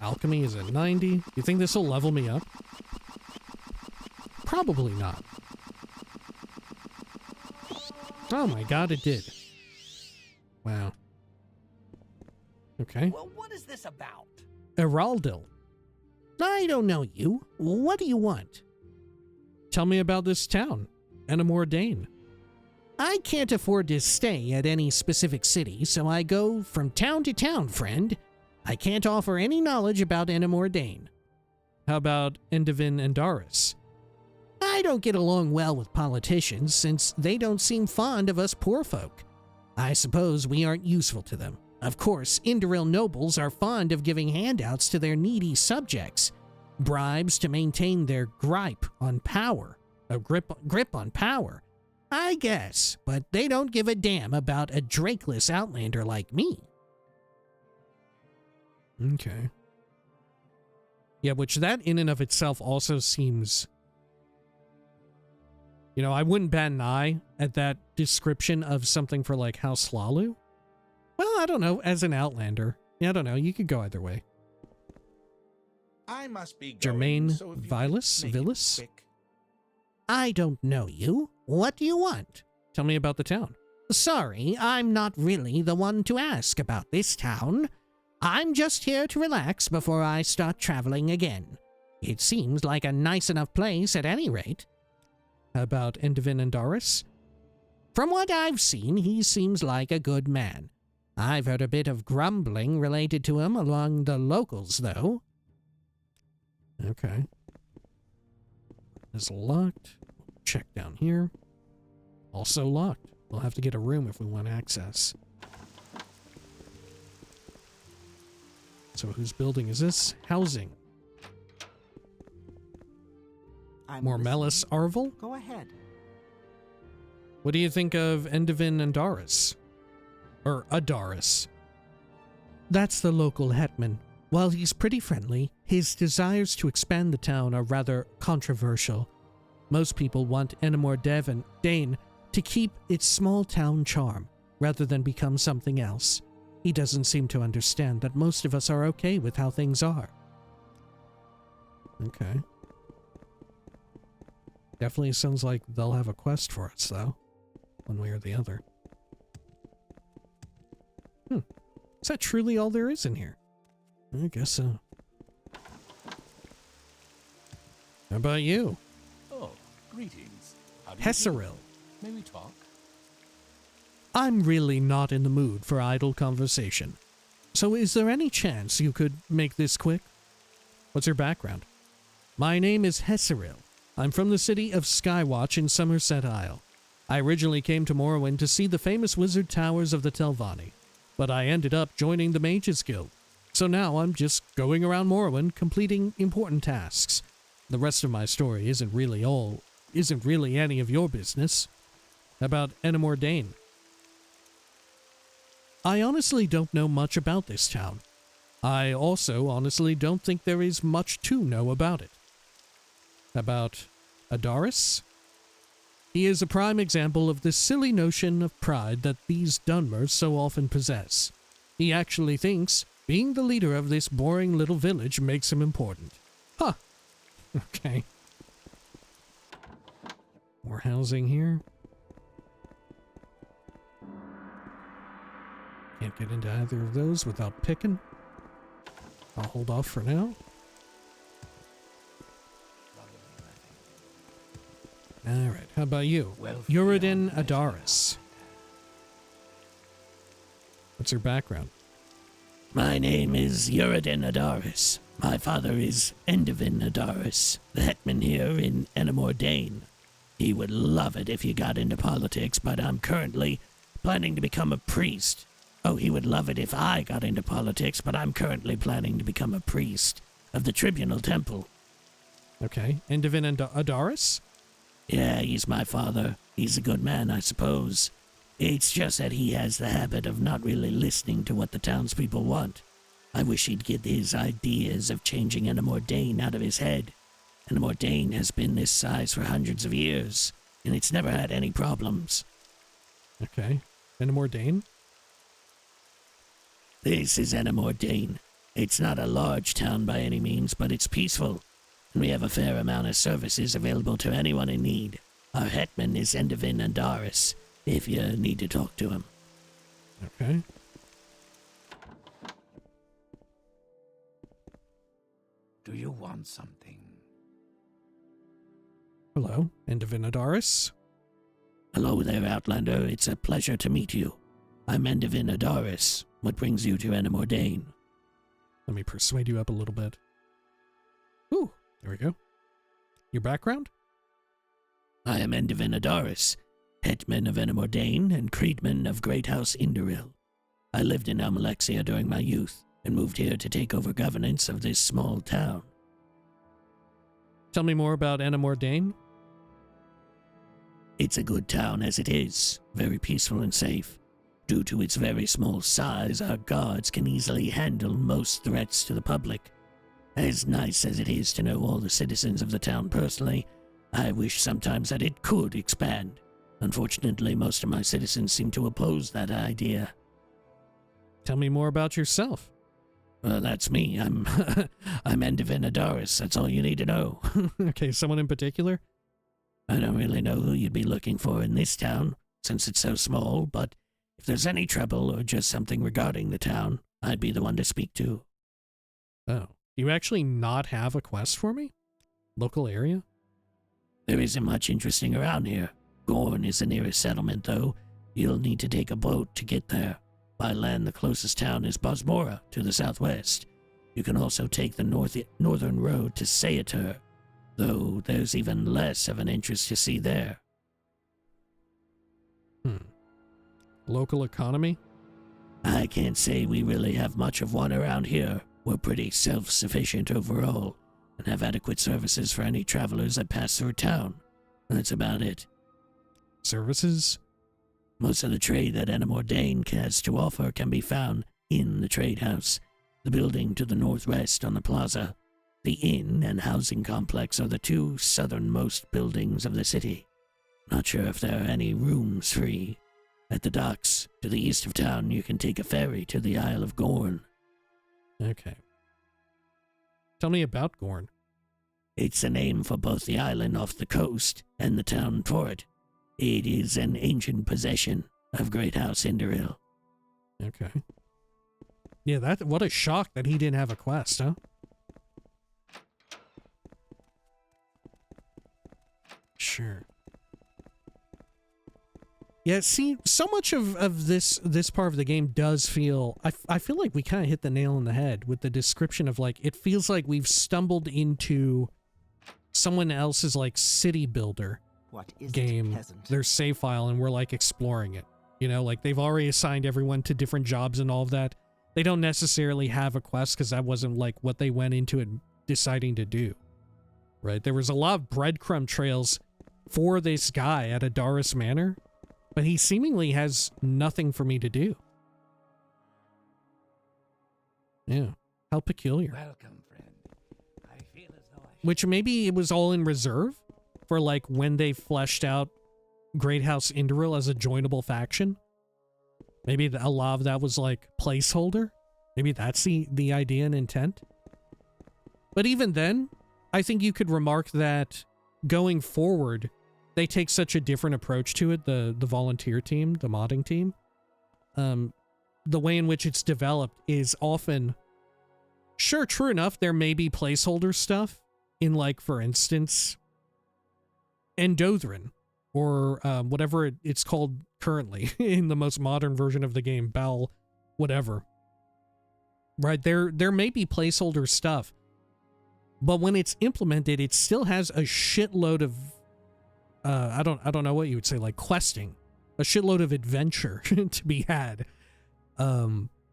Alchemy is at 90. You think this will level me up? Probably not. Oh my god, it did. Wow. Okay. Well, what is this about? Eraldil. I don't know you. What do you want? Tell me about this town, Enamor Dane. I can't afford to stay at any specific city, so I go from town to town, friend. I can't offer any knowledge about Enamor Dane. How about Endivin and Daris? I don't get along well with politicians since they don't seem fond of us poor folk. I suppose we aren't useful to them. Of course, Indoril nobles are fond of giving handouts to their needy subjects. Bribes to maintain their grip on power. Grip on power. I guess, but they don't give a damn about a drakeless outlander like me. Okay. Yeah, which that in and of itself also seems... You know, I wouldn't bat an eye at that description of something for like House Slalu. Well, I don't know, as an outlander. Yeah, I don't know, you could go either way. I must be Germain going, so if you Vilus? make it Vilus? quick. I don't know you. What do you want? Tell me about the town. Sorry, I'm not really the one to ask about this town. I'm just here to relax before I start traveling again. It seems like a nice enough place at any rate. How about Endivin and Daris? From what I've seen, he seems like a good man. I've heard a bit of grumbling related to him among the locals, though. Okay. It's locked. Check down here. Also locked. We'll have to get a room if we want access. So whose building is this? Housing. I'm Mormelis listening. Arvel? Go ahead. What do you think of Endivin and Daris? Or Adaris? That's the local hetman. While he's pretty friendly, his desires to expand the town are rather controversial. Most people want Enamor Dane to keep its small town charm, rather than become something else. He doesn't seem to understand that most of us are okay with how things are. Okay. Definitely sounds like they'll have a quest for us, though. One way or the other. Is that truly all there is in here? I guess so. How about you? Oh, greetings. How do you do? Hesseril. May we talk? I'm really not in the mood for idle conversation. So is there any chance you could make this quick? What's your background? My name is Hesseril. I'm from the city of Skywatch in Somerset Isle. I originally came to Morrowind to see the famous wizard towers of the Telvanni, but I ended up joining the Mages Guild. So now I'm just going around Morrowind completing important tasks. The rest of my story isn't really any of your business. How about Enamor Dane? I honestly don't know much about this town. I also honestly don't think there is much to know about it. About Adaris? He is a prime example of the silly notion of pride that these Dunmers so often possess. He actually thinks being the leader of this boring little village makes him important. Huh. Okay. More housing here. Can't get into either of those without picking. I'll hold off for now. Alright, how about you? Well, Uridin Adaris. What's your background? My name is Uridin Adaris. My father is Endivin Adaris, the hetman here in Enamor Dane. He would love it if you got into politics, but I'm currently planning to become a priest. Oh, he would love it if I got into politics, but I'm currently planning to become a priest of the Tribunal Temple. Okay, Endivin Adaris? Yeah, he's my father. He's a good man, I suppose. It's just that he has the habit of not really listening to what the townspeople want. I wish he'd get his ideas of changing Enamor Dane out of his head. Enamor Dane has been this size for hundreds of years, and it's never had any problems. Okay, Enamor Dane? This is Enamor Dane. It's not a large town by any means, but it's peaceful, and we have a fair amount of services available to anyone in need. Our hetman is Endivin Adaris, if you need to talk to him. Okay. Do you want something? Hello, Endivin Adaris. Hello there, Outlander. It's a pleasure to meet you. I'm Endivin Adaris. What brings you to Enamor Dane? Let me persuade you up a little bit. Ooh, there we go. Your background? I am Endivin Adaris, hetman of Enamor Dane and creedman of Great House Indoril. I lived in Almalexia during my youth and moved here to take over governance of this small town. Tell me more about Enamor Dane. It's a good town as it is, very peaceful and safe. Due to its very small size, our guards can easily handle most threats to the public. As nice as it is to know all the citizens of the town personally, I wish sometimes that it could expand. Unfortunately, most of my citizens seem to oppose that idea. Tell me more about yourself. Well, that's me. I'm Endivin Adaris. That's all you need to know. Okay, someone in particular? I don't really know who you'd be looking for in this town, since it's so small, but if there's any trouble or just something regarding the town, I'd be the one to speak to. Oh, you actually not have a quest for me? Local area? There isn't much interesting around here. Gorne is the nearest settlement, though. You'll need to take a boat to get there. By land, the closest town is Bosmora, to the southwest. You can also take the northern road to Sassur, though there's even less of an interest to see there. Local economy? I can't say we really have much of one around here. We're pretty self-sufficient overall, and have adequate services for any travelers that pass through town. That's about it. Services? Most of the trade that Enamor Dane has to offer can be found in the trade house, the building to the northwest on the plaza. The inn and housing complex are the two southernmost buildings of the city. Not sure if there are any rooms free. At the docks, to the east of town, you can take a ferry to the Isle of Gorne. Okay. Tell me about Gorne. It's a name for both the island off the coast and the town port. It is an ancient possession of Great House Indoril. Okay. Yeah, what a shock that he didn't have a quest, huh? Sure. Yeah, see, so much of this part of the game does feel... I feel like we kind of hit the nail on the head with the description of, like, it feels like we've stumbled into someone else's, like, city builder What is game, it, peasant? their save file, and we're, like, exploring it. You know, like, they've already assigned everyone to different jobs and all of that. They don't necessarily have a quest because that wasn't, like, what they went into it deciding to do. Right? There was a lot of breadcrumb trails for this guy at Adaris Manor, but he seemingly has nothing for me to do. Yeah. How peculiar. Welcome, friend. I feel as though I Which maybe it was all in reserve for, like, when they fleshed out Great House Indoril as a joinable faction. Maybe a lot of that was, like, placeholder. Maybe that's the idea and intent. But even then, I think you could remark that going forward, they take such a different approach to it, the volunteer team, the modding team. The way in which it's developed is often... Sure, true enough, there may be placeholder stuff in, like, for instance, Endothrin, or whatever it's called currently in the most modern version of the game, Bell, whatever. Right, there may be placeholder stuff, but when it's implemented, it still has a shitload of I don't know what you would say, like questing, a shitload of adventure to be had,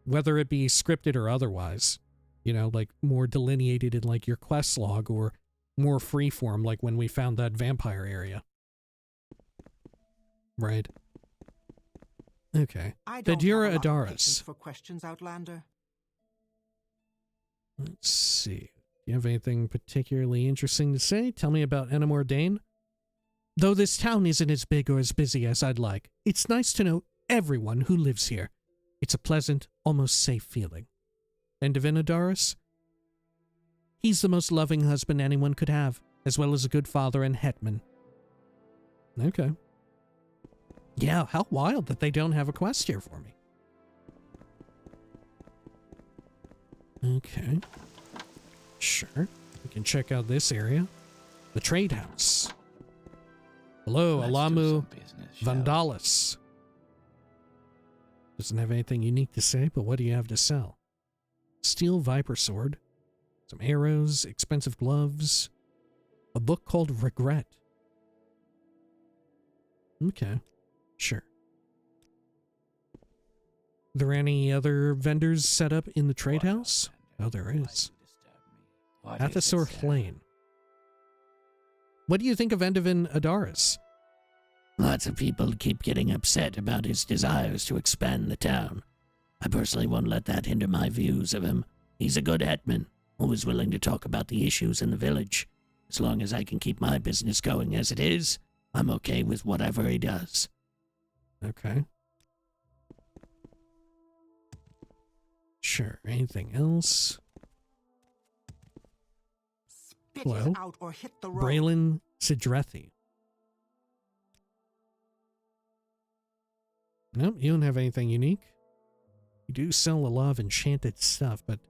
whether it be scripted or otherwise, you know, like more delineated in like your quest log, or more freeform, like when we found that vampire area. Right. Okay. I don't Vedira have a lot of Adaris. patience for questions, Outlander. Let's see. Do you have anything particularly interesting to say? Tell me about Enamor Dane. Though this town isn't as big or as busy as I'd like, it's nice to know everyone who lives here. It's a pleasant, almost safe feeling. And Divinodaris? He's the most loving husband anyone could have, as well as a good father and hetman. Okay. Yeah, how wild that they don't have a quest here for me. Okay. Sure. We can check out this area. The trade house. Hello, Alamu Vandalis. Doesn't have anything unique to say, but what do you have to sell? Steel Viper Sword. Some arrows, expensive gloves. A book called Regret. Okay. Sure. Are there any other vendors set up in the trade house? Oh, there is. Athasor Plain. What do you think of Endivin Adaris? Lots of people keep getting upset about his desires to expand the town. I personally won't let that hinder my views of him. He's a good hetman, always willing to talk about the issues in the village. As long as I can keep my business going as it is, I'm okay with whatever he does. Okay. Sure. Anything else? Spit Well, it out or hit the road. Braylon Sidrethi. Nope, you don't have anything unique. You do sell a lot of enchanted stuff, but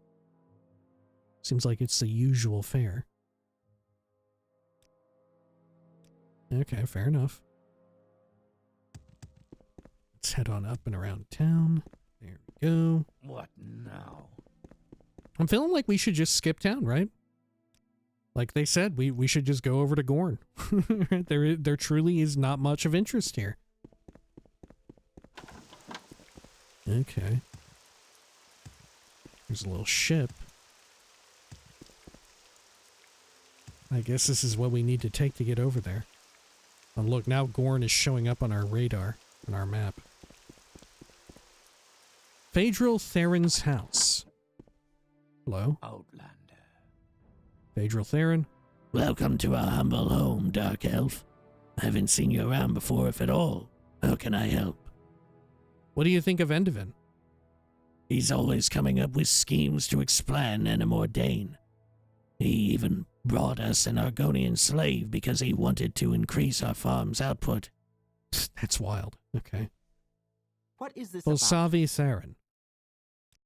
seems like it's the usual fare. Okay, fair enough. Let's head on up and around town. There we go. What now? I'm feeling like we should just skip town, right? Like they said, we should just go over to Gorne. There truly is not much of interest here. Okay. There's a little ship. I guess this is what we need to take to get over there. Oh, look, now Gorne is showing up on our radar, on our map. Phaedril Theron's house. Hello? Outlander. Phaedril Theron? Welcome to our humble home, Dark Elf. I haven't seen you around before, if at all. How can I help? What do you think of Endivin? He's always coming up with schemes to expand Enamor Dane. He even brought us an Argonian slave because he wanted to increase our farm's output. That's wild. Okay. What is this about? Bolsavi Theron.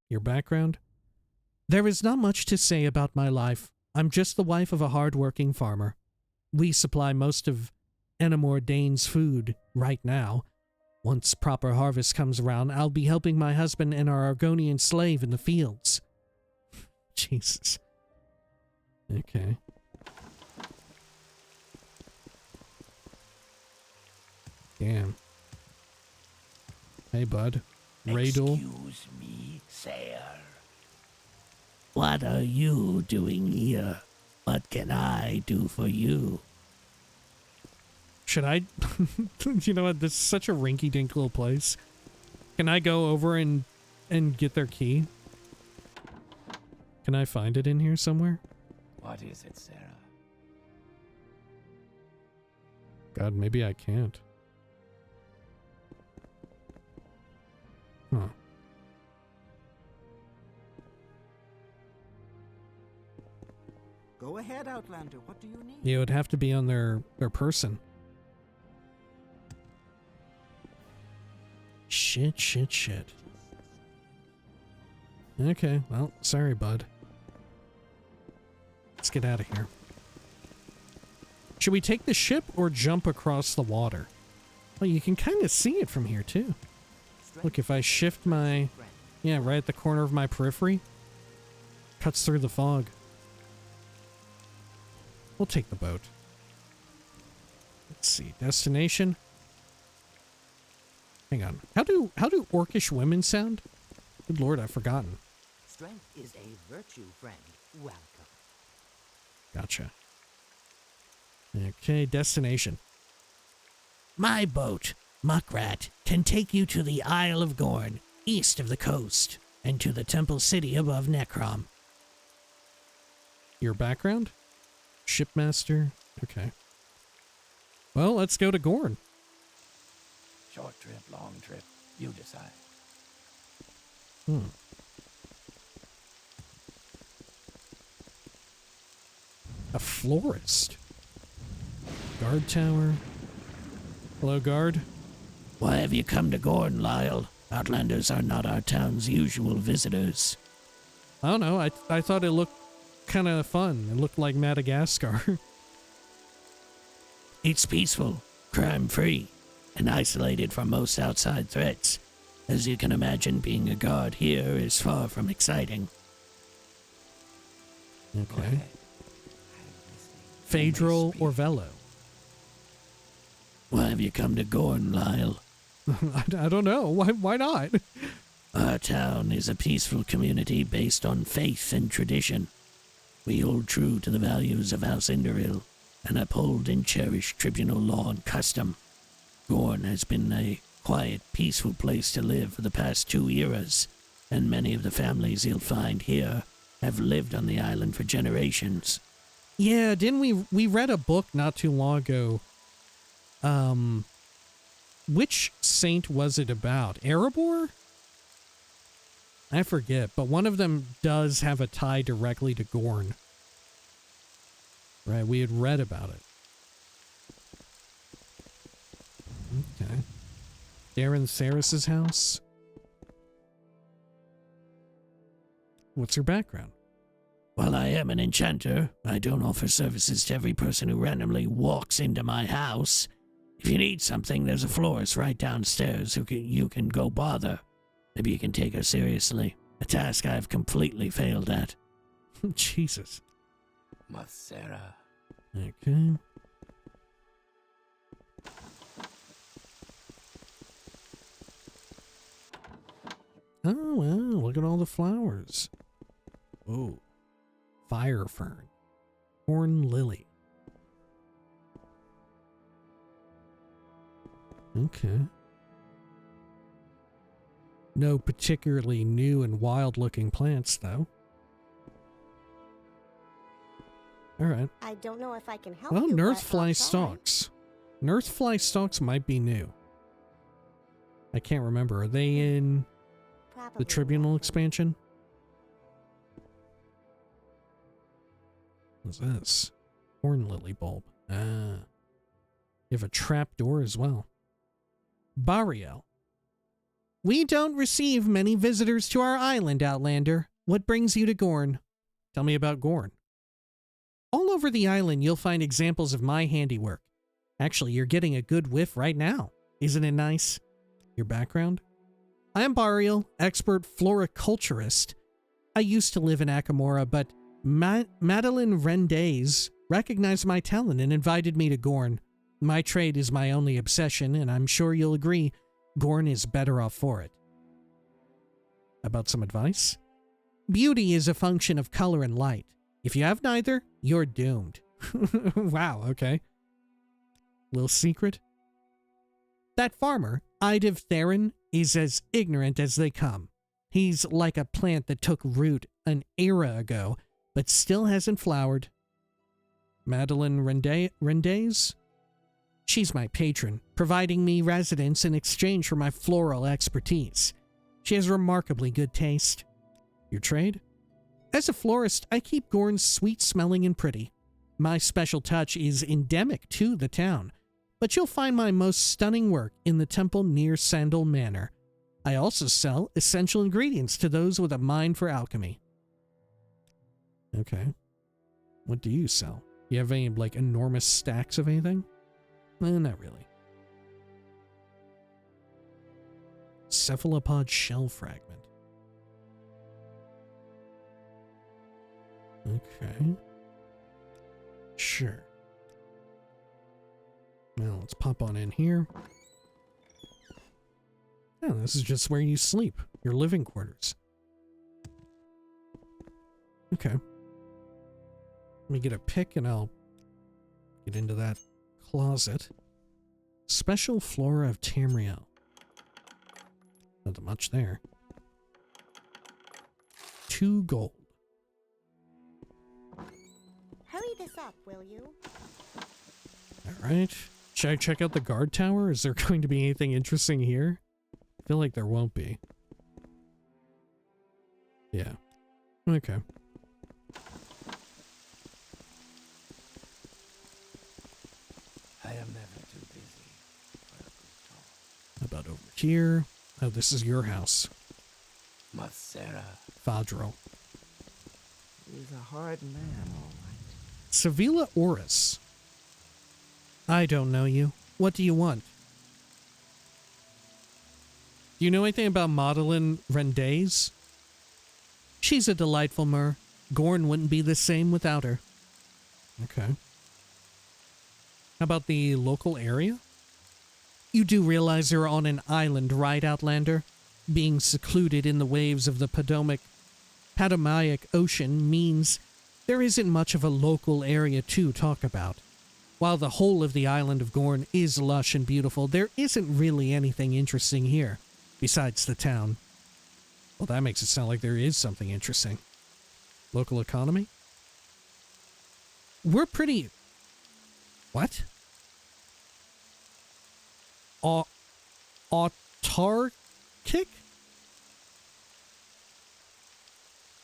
Your background? There is not much to say about my life. I'm just the wife of a hard-working farmer. We supply most of Enamor Dane's food right now. Once proper harvest comes around, I'll be helping my husband and our Argonian slave in the fields. Jesus. Okay. Damn. Hey, bud. Radul. Excuse me, sir. What are you doing here? What can I do for you? Should I? You know what? This is such a rinky-dink little place. Can I go over and get their key? Can I find it in here somewhere? What is it, Sarah? God, maybe I can't. Huh. Go ahead, Outlander. What do you need? Yeah, it would have to be on their person. Shit. Okay, well, sorry, bud. Let's get out of here. Should we take the ship or jump across the water? Well, you can kind of see it from here, too. Look, if I shift my... Yeah, right at the corner of my periphery. Cuts through the fog. We'll take the boat. Let's see. Destination. Hang on. How do orcish women sound? Good lord, I've forgotten. Strength is a virtue, friend. Welcome. Gotcha. Okay, destination. My boat, Muckrat, can take you to the Isle of Gorne, east of the coast, and to the temple city above Necrom. Your background? Shipmaster? Okay. Well, let's go to Gorne. Short trip, long trip, you decide. A florist. Guard tower. Hello, guard. Why have you come to Gorne, Lyle? Outlanders are not our town's usual visitors. I don't know. I thought it looked kind of fun. It looked like Madagascar. It's peaceful, crime-free, and isolated from most outside threats. As you can imagine, being a guard here is far from exciting. Okay. Phaedral or Velo? Why have you come to Gorne, Lyle? I don't know. Why not? Our town is a peaceful community based on faith and tradition. We hold true to the values of House Indoril and uphold and cherish tribunal law and custom. Gorne has been a quiet, peaceful place to live for the past 2 eras, and many of the families you'll find here have lived on the island for generations. Yeah, didn't we read a book not too long ago. Which saint was it about? Erebor? I forget, but one of them does have a tie directly to Gorne. Right, we had read about it. Okay. Darren Saris's house. What's your background? While I am an enchanter, I don't offer services to every person who randomly walks into my house. If you need something, there's a florist right downstairs who you can go bother. Maybe you can take her seriously. A task I've completely failed at. Jesus. Masera. Okay. Oh, wow, look at all the flowers. Oh. Fire fern. Horn lily. Okay. No particularly new and wild-looking plants, though. Alright. I don't know if I can help Well, you. Nurthfly stalks. Nurthfly stalks might be new. I can't remember. Are they in the Tribunal expansion? What's this? Horn lily bulb. Ah. You have a trap door as well. Bariel. We don't receive many visitors to our island, Outlander. What brings you to Gorne? Tell me about Gorne. All over the island, you'll find examples of my handiwork. Actually, you're getting a good whiff right now. Isn't it nice? Your background? I am Bariel, expert floriculturist. I used to live in Akamora, but Madeline Rendays recognized my talent and invited me to Gorne. My trade is my only obsession, and I'm sure you'll agree, Gorne is better off for it. About some advice? Beauty is a function of color and light. If you have neither, you're doomed. Wow, okay. Little secret? That farmer, Idiv Theron, is as ignorant as they come. He's like a plant that took root an era ago, but still hasn't flowered. Madeline Rendays? She's my patron, providing me residence in exchange for my floral expertise. She has remarkably good taste. Your trade? As a florist, I keep Gorne sweet-smelling and pretty. My special touch is endemic to the town, but you'll find my most stunning work in the temple near Sandal Manor. I also sell essential ingredients to those with a mind for alchemy. Okay. What do you sell? You have any, like, enormous stacks of anything? Not really. Cephalopod shell fragment. Okay. Sure. Now let's pop on in here. Oh, this is just where you sleep. Your living quarters. Okay. Let me get a pick and I'll get into that closet. Special flora of Tamriel. Not much there. 2 gold. Hurry this up, will you? Alright. Should I check out the guard tower? Is there going to be anything interesting here? I feel like there won't be. Yeah. Okay. I am never too busy for a good talk. How about over here? Oh, this is your house. Masera. Fadril. He's a hard man, all right. Sevilla Oris. I don't know you. What do you want? Do you know anything about Madeline Rendays? She's a delightful Mer. Gorne wouldn't be the same without her. Okay. How about the local area? You do realize you're on an island, right, Outlander? Being secluded in the waves of the Potomac Ocean means there isn't much of a local area to talk about. While the whole of the island of Gorne is lush and beautiful, there isn't really anything interesting here, besides the town. Well, that makes it sound like there is something interesting. Local economy? We're pretty... What? Autarkic?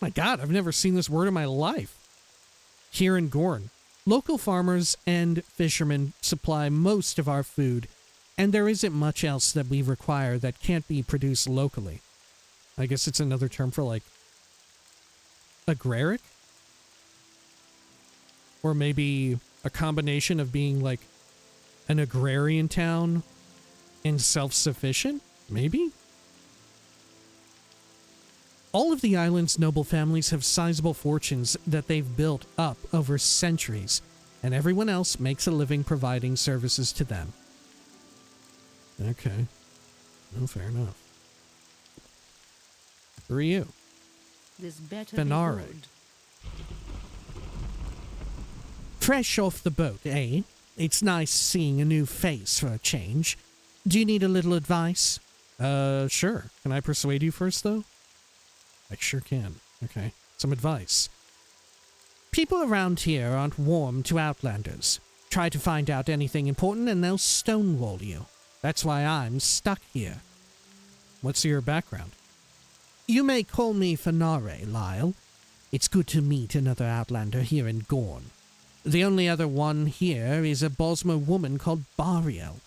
My God, I've never seen this word in my life. Here in Gorne, local farmers and fishermen supply most of our food, and there isn't much else that we require that can't be produced locally. I guess it's another term for, like, agraric? Or maybe a combination of being, like, an agrarian town and self-sufficient? Maybe? All of the island's noble families have sizable fortunes that they've built up over centuries, and everyone else makes a living providing services to them. Okay. No, fair enough. Who are you? This better Fenare. be good. Fresh off the boat, eh? It's nice seeing a new face for a change. Do you need a little advice? Sure. Can I persuade you first, though? I sure can. Okay. Some advice. People around here aren't warm to outlanders. Try to find out anything important and they'll stonewall you. That's why I'm stuck here. What's your background? You may call me Fenare, Lyle. It's good to meet another outlander here in Gorne. The only other one here is a Bosmora woman called Bariel,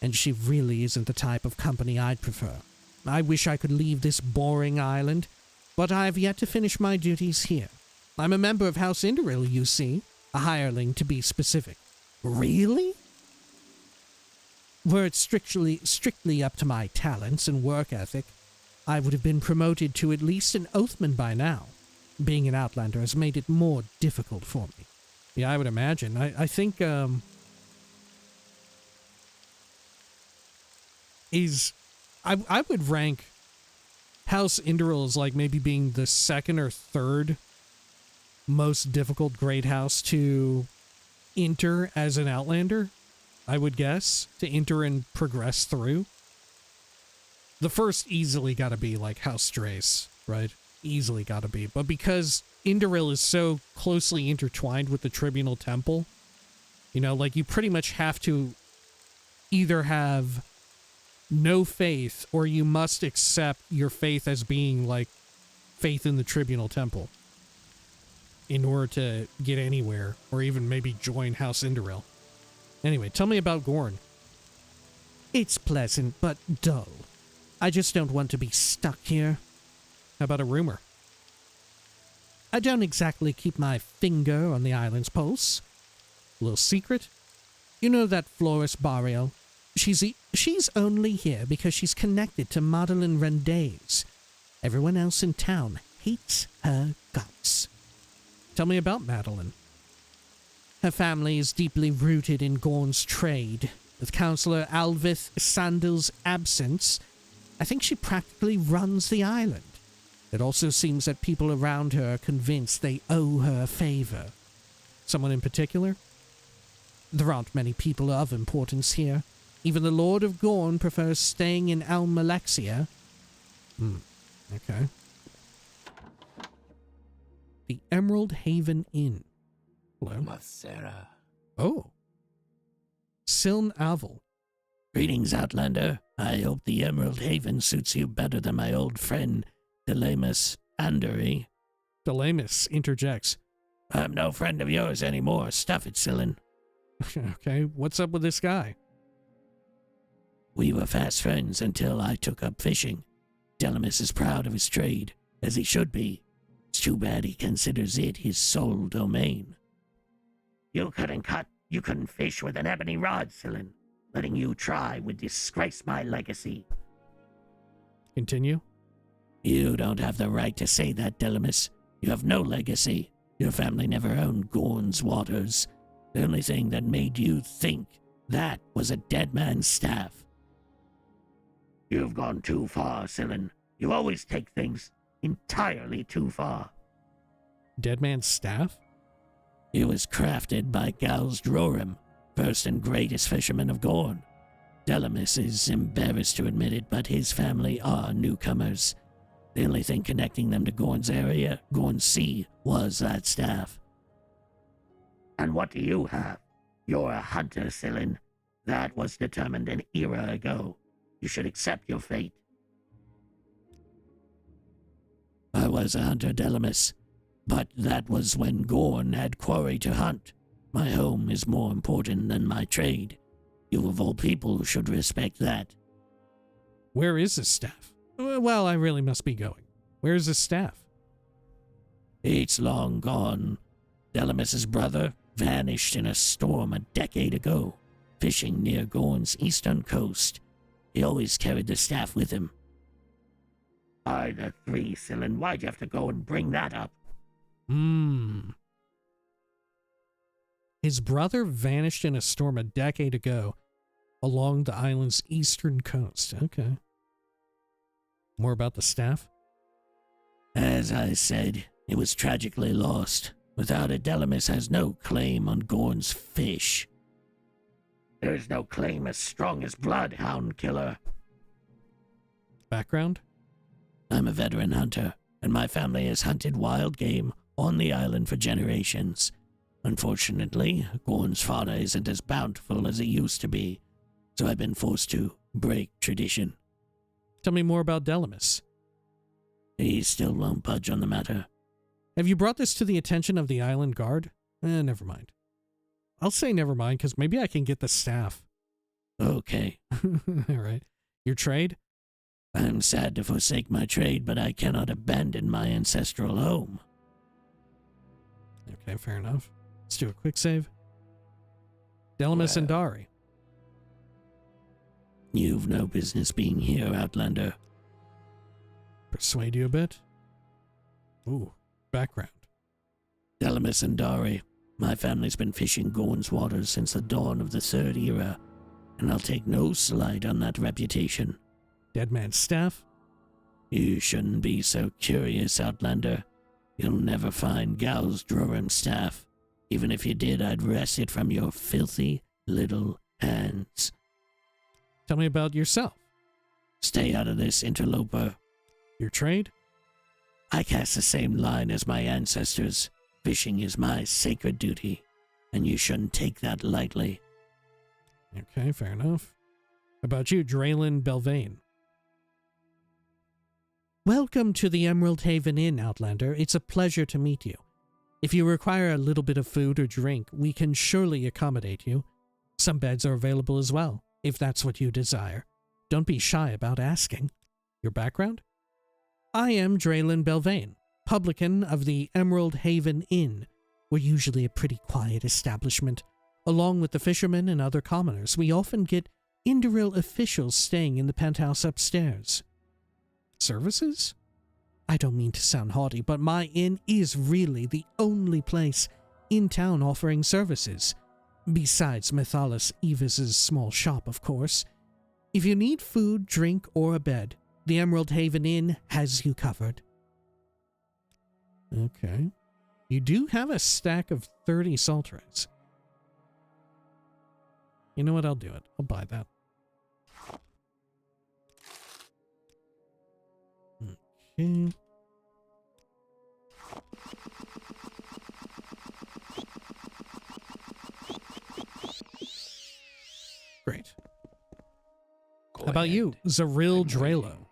and she really isn't the type of company I'd prefer. I wish I could leave this boring island, but I've yet to finish my duties here. I'm a member of House Indoril, you see. A hireling, to be specific. Really? Were it strictly up to my talents and work ethic, I would have been promoted to at least an Oathman by now. Being an outlander has made it more difficult for me. Yeah, I would imagine. I think, I would rank House Indoril as like maybe being the second or third most difficult great house to enter as an outlander, I would guess, to enter and progress through. The first easily gotta be like House Drace, right? Easily gotta be. But because Indoril is so closely intertwined with the Tribunal Temple, you know, like you pretty much have to either have no faith or you must accept your faith as being like faith in the Tribunal Temple in order to get anywhere or even maybe join House Indoril. Anyway, tell me about Gorne. It's pleasant, but dull. I just don't want to be stuck here. How about a rumor? I don't exactly keep my finger on the island's pulse. Little secret? You know that florist Barrio? She's only here because she's connected to Madeleine Rendays. Everyone else in town hates her guts. Tell me about Madeleine. Her family is deeply rooted in Gorne's trade. With Councillor Alvith Sandel's absence, I think she practically runs the island. It also seems that people around her are convinced they owe her a favor. Someone in particular? There aren't many people of importance here. Even the Lord of Gorne prefers staying in Almalexia. Okay. The Emerald Haven Inn. Hello. Masera. Oh. Siln Avel. Greetings, Outlander. I hope the Emerald Haven suits you better than my old friend, Relamus Saravyne. Relamus interjects. I'm no friend of yours anymore. Stuff it, Silin. Okay, what's up with this guy? We were fast friends until I took up fishing. Delamus is proud of his trade, as he should be. It's too bad he considers it his sole domain. You couldn't fish with an ebony rod, Silin. Letting you try would disgrace my legacy. Continue. You don't have the right to say that, Delamus. You have no legacy. Your family never owned Gorne's waters. The only thing that made you think that was a dead man's staff. You've gone too far, Silin. You always take things entirely too far. Dead man's staff? It was crafted by Gals Drorim, first and greatest fisherman of Gorne. Delamus is embarrassed to admit it, but his family are newcomers. The only thing connecting them to Gorne's area, Gorne's Sea, was that staff. And what do you have? You're a hunter, Silin. That was determined an era ago. You should accept your fate. I was a hunter, Delamus, but that was when Gorne had quarry to hunt. My home is more important than my trade. You of all people should respect that. Where is this staff? Well, I really must be going. Where is this staff? It's long gone. Delamus's brother vanished in a storm a decade ago, fishing near Gorne's eastern coast. He always carried the staff with him. By the three, Silin, why'd you have to go and bring that up? His brother vanished in a storm a decade ago along the island's eastern coast. Okay. More about the staff? As I said, it was tragically lost. Without it, Delamus has no claim on Gorne's fish. There's no claim as strong as Bloodhound Killer. Background? I'm a veteran hunter, and my family has hunted wild game on the island for generations. Unfortunately, Gorne's fauna isn't as bountiful as it used to be, so I've been forced to break tradition. Tell me more about Delamus. He still won't budge on the matter. Have you brought this to the attention of the island guard? Never mind. I'll say never mind, because maybe I can get the staff. Okay. All right. Your trade? I'm sad to forsake my trade, but I cannot abandon my ancestral home. Okay, fair enough. Let's do a quick save. Delamus and Dari. You've no business being here, Outlander. Persuade you a bit? Ooh, background. Delamus and Dari. My family's been fishing Gorne's waters since the dawn of the Third Era, and I'll take no slight on that reputation. Dead man's staff? You shouldn't be so curious, Outlander. You'll never find Gals Drorim's staff. Even if you did, I'd wrest it from your filthy little hands. Tell me about yourself. Stay out of this, interloper. Your trade? I cast the same line as my ancestors. Fishing is my sacred duty, and you shouldn't take that lightly. Okay, fair enough. How about you, Draylin Belvane? Welcome to the Emerald Haven Inn, Outlander. It's a pleasure to meet you. If you require a little bit of food or drink, we can surely accommodate you. Some beds are available as well, if that's what you desire. Don't be shy about asking. Your background? I am Draylin Belvane, publican of the Emerald Haven Inn. We're usually a pretty quiet establishment, Along with the fishermen and other commoners, we often get Indoril officials staying in the penthouse upstairs. Services? I don't mean to sound haughty, but my inn is really the only place in town offering services. Besides Mythalis Evis's small shop, of course. If you need food, drink, or a bed, the Emerald Haven Inn has you covered. Okay. You do have a stack of 30 salt rays. You know what? I'll do it. I'll buy that. Okay. Great. How about you, Zaril Drelo?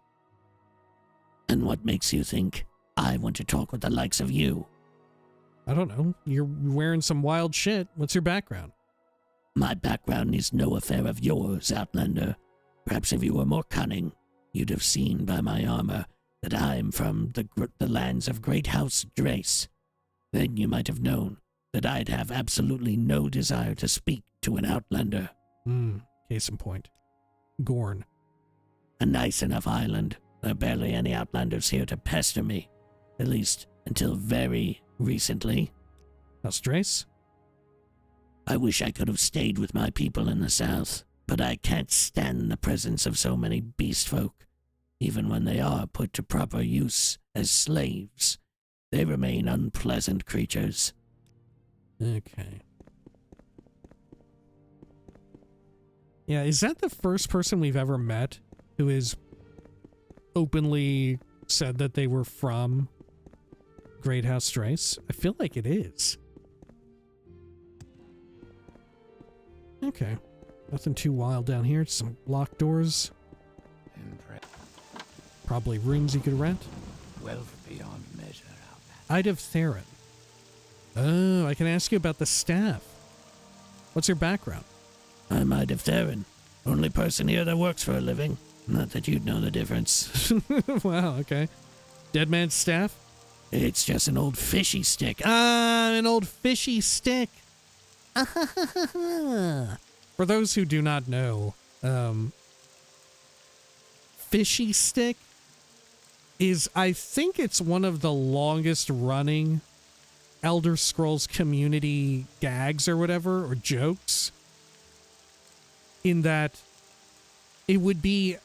And what makes you think I want to talk with the likes of you? I don't know. You're wearing some wild shit. What's your background? My background is no affair of yours, Outlander. Perhaps if you were more cunning, you'd have seen by my armor that I'm from the lands of Great House Drace. Then you might have known that I'd have absolutely no desire to speak to an Outlander. Case in point. Gorne. A nice enough island. There are barely any Outlanders here to pester me. At least until very recently. House Drace? I wish I could have stayed with my people in the south, but I can't stand the presence of so many beast folk. Even when they are put to proper use as slaves, they remain unpleasant creatures. Okay. Yeah, is that the first person we've ever met who has openly said that they were from Great House Drace? I feel like it is. Okay. Nothing too wild down here. Some locked doors. Probably rooms you could rent. Wealth beyond measure out Ide of Theron. Oh, I can ask you about the staff. What's your background? I'm Ide of Theron. Only person here that works for a living. Not that you'd know the difference. Wow, okay. Dead man's staff? It's just an old fishy stick. Ah, an old fishy stick. For those who do not know, fishy stick is, I think it's one of the longest running Elder Scrolls community gags or whatever, or jokes. In that it would be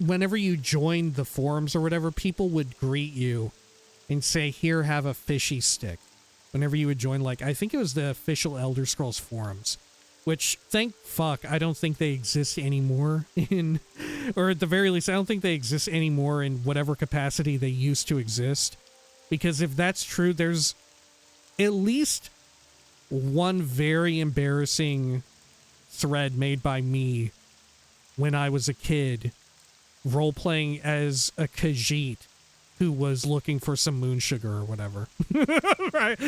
whenever you joined the forums or whatever, people would greet you and say, here, have a fishy stick. Whenever you would join, like, I think it was the official Elder Scrolls forums, which, thank fuck, I don't think they exist anymore in, or at the very least, I don't think they exist anymore in whatever capacity they used to exist. Because if that's true, there's at least one very embarrassing thread made by me when I was a kid, role-playing as a Khajiit who was looking for some moon sugar or whatever. Right?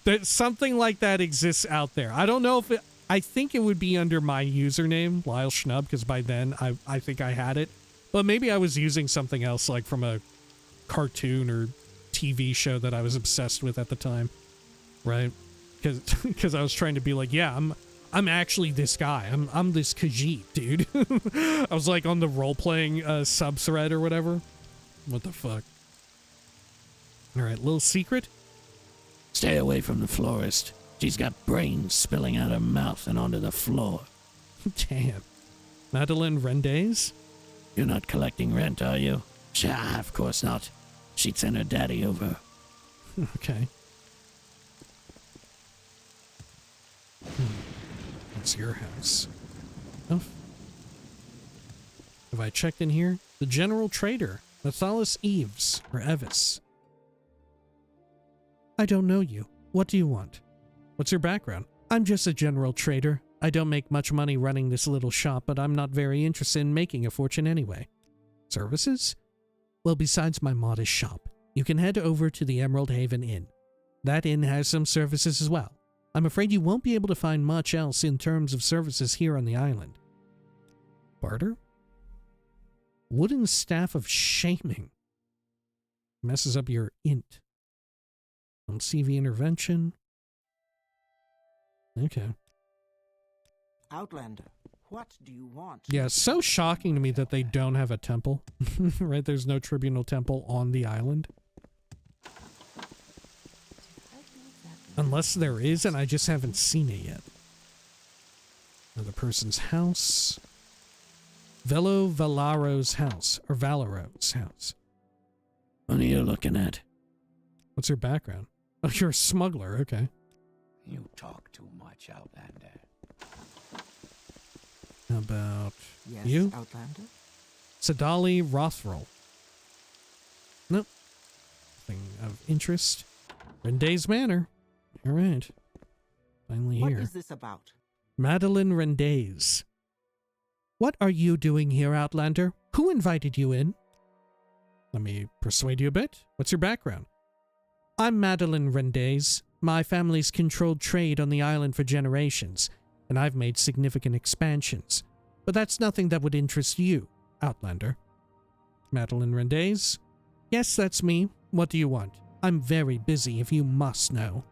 That something like that exists out there. I don't know if it, I think it would be under my username, Lyle Schnub, because by then I think I had it. But maybe I was using something else, like from a cartoon or TV show that I was obsessed with at the time. Right? Because I was trying to be like, yeah, I'm actually this guy. I'm this Khajiit, dude. I was like on the role-playing sub-thread or whatever. What the fuck? Alright, little secret? Stay away from the florist. She's got brains spilling out her mouth and onto the floor. Damn. Madeline Rendays? You're not collecting rent, are you? Psha, of course not. She'd send her daddy over. Okay. That's your house. Oh. Have I checked in here? The General Trader, Nathalis Eves, or Evis. I don't know you. What do you want? What's your background? I'm just a general trader. I don't make much money running this little shop, but I'm not very interested in making a fortune anyway. Services? Well, besides my modest shop, you can head over to the Emerald Haven Inn. That inn has some services as well. I'm afraid you won't be able to find much else in terms of services here on the island. Barter? Wooden Staff of Shaming. Messes up your int. CV intervention. Okay. Outlander, what do you want? Yeah, it's so shocking to me that they don't have a temple. Right? There's no tribunal temple on the island. Unless there is, and I just haven't seen it yet. Another person's house. Valaro's house. Or Valaro's house. What are you looking at? What's your background? Oh, you're a smuggler. Okay. You talk too much, Outlander. How about Yes, you? Outlander? Sassur-Dari Mine. Nope. Nothing of interest. Rende's Manor. All right. Finally What here. is this about? Madeline Rende's. What are you doing here, Outlander? Who invited you in? Let me persuade you a bit. What's your background? I'm Madeline Rende's. My family's controlled trade on the island for generations, and I've made significant expansions. But that's nothing that would interest you, Outlander. Madeline Rende's? Yes, that's me. What do you want? I'm very busy, if you must know.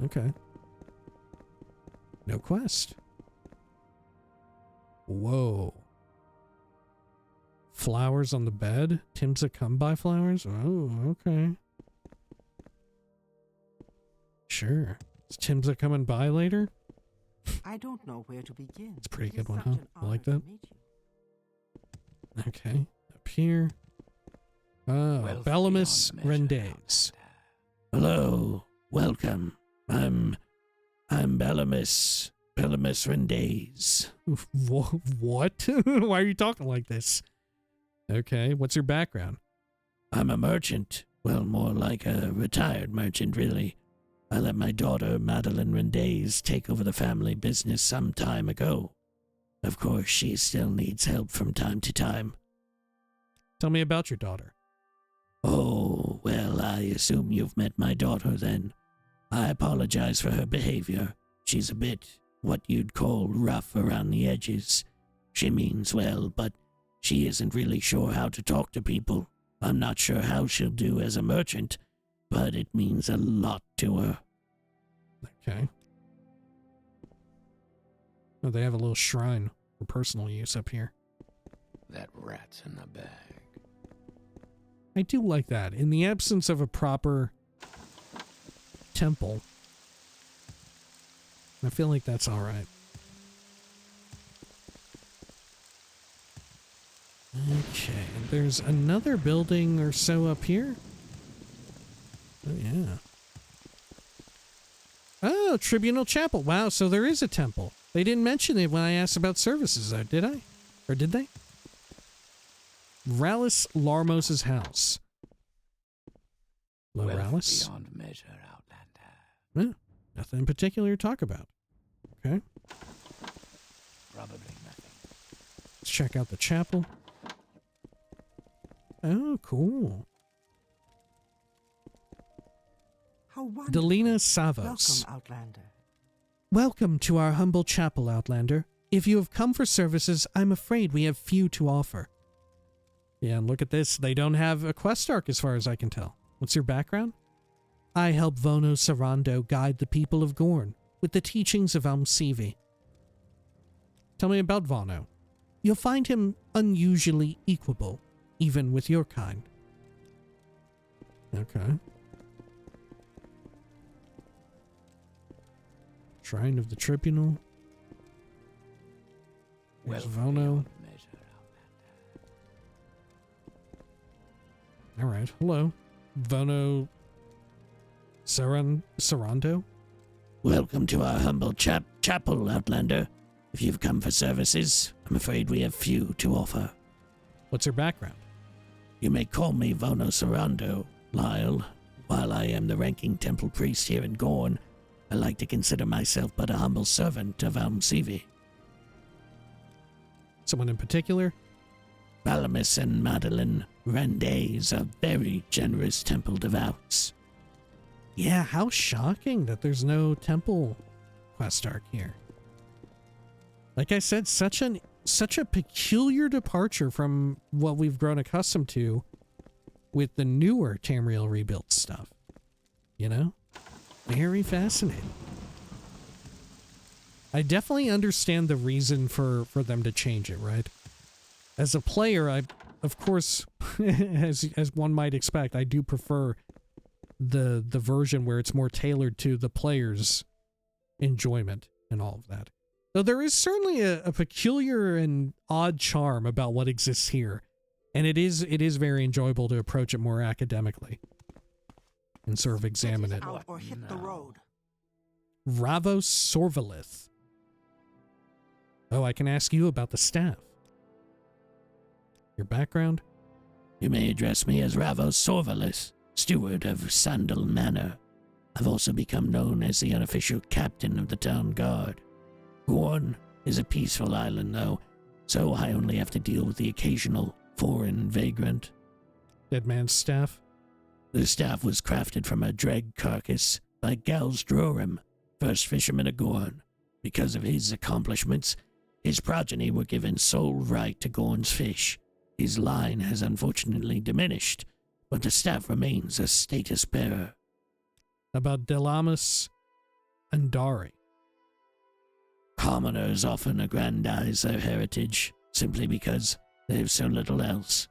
Okay. No quest. Whoa. Flowers on the bed? Timsa come by flowers? Oh, okay. Sure. Is Timsa coming by later? I don't know where to begin. It's a pretty It is good one, such huh? an I like honor that. to meet you. Okay. Up here. Oh, Wealth Relamus beyond measure, Mondays. Hello, welcome. I'm Relamus Rendays. What? Why are you talking like this? Okay, what's your background? I'm a merchant. Well, more like a retired merchant, really. I let my daughter, Madeline Rendays, take over the family business some time ago. Of course, she still needs help from time to time. Tell me about your daughter. Oh, well, I assume you've met my daughter then. I apologize for her behavior. She's a bit what you'd call rough around the edges. She means well, but she isn't really sure how to talk to people. I'm not sure how she'll do as a merchant, but it means a lot to her. Okay. Oh, they have a little shrine for personal use up here. That rat's in the bag. I do like that. In the absence of a proper temple, I feel like that's all right. Okay, and there's another building or so up here. Oh, yeah. Oh, Tribunal Chapel. Wow, so there is a temple. They didn't mention it when I asked about services, though, did I? Or did they? Rallis Larmos's house. Hello, Wealth Rallis. beyond measure, Outlander. Nothing in particular to talk about. Okay, Probably nothing. let's check out the chapel. Oh, cool. How wonderful. Delina Savos. Welcome, Outlander. Welcome to our humble chapel, Outlander. If you have come for services, I'm afraid we have few to offer. Yeah, and look at this. They don't have a quest arc as far as I can tell. What's your background? I help Vono Sarando guide the people of Gorne with the teachings of Almsivi. Tell me about Vono. You'll find him unusually equable, even with your kind. Okay. Shrine of the Tribunal. There's Wealth Vono. beyond measure, Outlander. Alright, hello. Vono Sarando? Welcome to our humble chapel, Outlander. If you've come for services, I'm afraid we have few to offer. What's your background? You may call me Vono Sarando, Lyle. While I am the ranking temple priest here in Gorne, I like to consider myself but a humble servant of Almsivi. Someone in particular? Relamus and Madeline Rendays are very generous temple devouts. Yeah, how shocking that there's no temple quest arc here. Like I said, such a peculiar departure from what we've grown accustomed to with the newer Tamriel Rebuilt stuff. You know? Very fascinating. I definitely understand the reason for them to change it, right? As a player, I, of course, as one might expect, I do prefer the version where it's more tailored to the player's enjoyment and all of that. Though there is certainly a peculiar and odd charm about what exists here, and it is very enjoyable to approach it more academically and sort of examine it. Out or hit the road. Ravos Sorvalith. Oh, I can ask you about the staff. Your background? You may address me as Ravos Sorvalith, steward of Sandal Manor. I've also become known as the unofficial captain of the town guard. Gorne is a peaceful island, though, so I only have to deal with the occasional foreign vagrant. Dead man's staff? The staff was crafted from a dreg carcass by Gals Drorim, first fisherman of Gorne. Because of his accomplishments, his progeny were given sole right to Gorne's fish. His line has unfortunately diminished, but the staff remains a status bearer. About Relamus Saravyne. Commoners often aggrandize their heritage simply because they have so little else.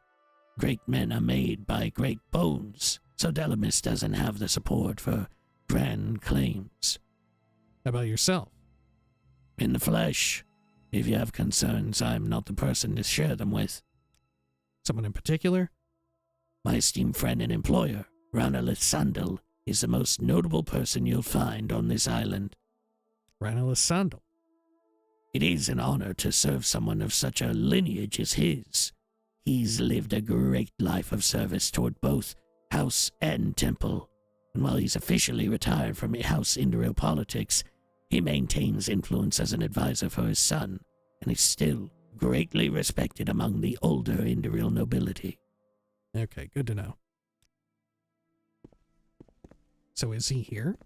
Great men are made by great bones, so Delamis doesn't have the support for grand claims. About yourself? In the flesh. If you have concerns, I'm not the person to share them with. Someone in particular? My esteemed friend and employer, Relamus Sandal, is the most notable person you'll find on this island. Relamus Sandal. It is an honor to serve someone of such a lineage as his. He's lived a great life of service toward both house and temple, and while he's officially retired from House Indoril politics, he maintains influence as an advisor for his son, and is still greatly respected among the older Indoril nobility. Okay, good to know. So is he here?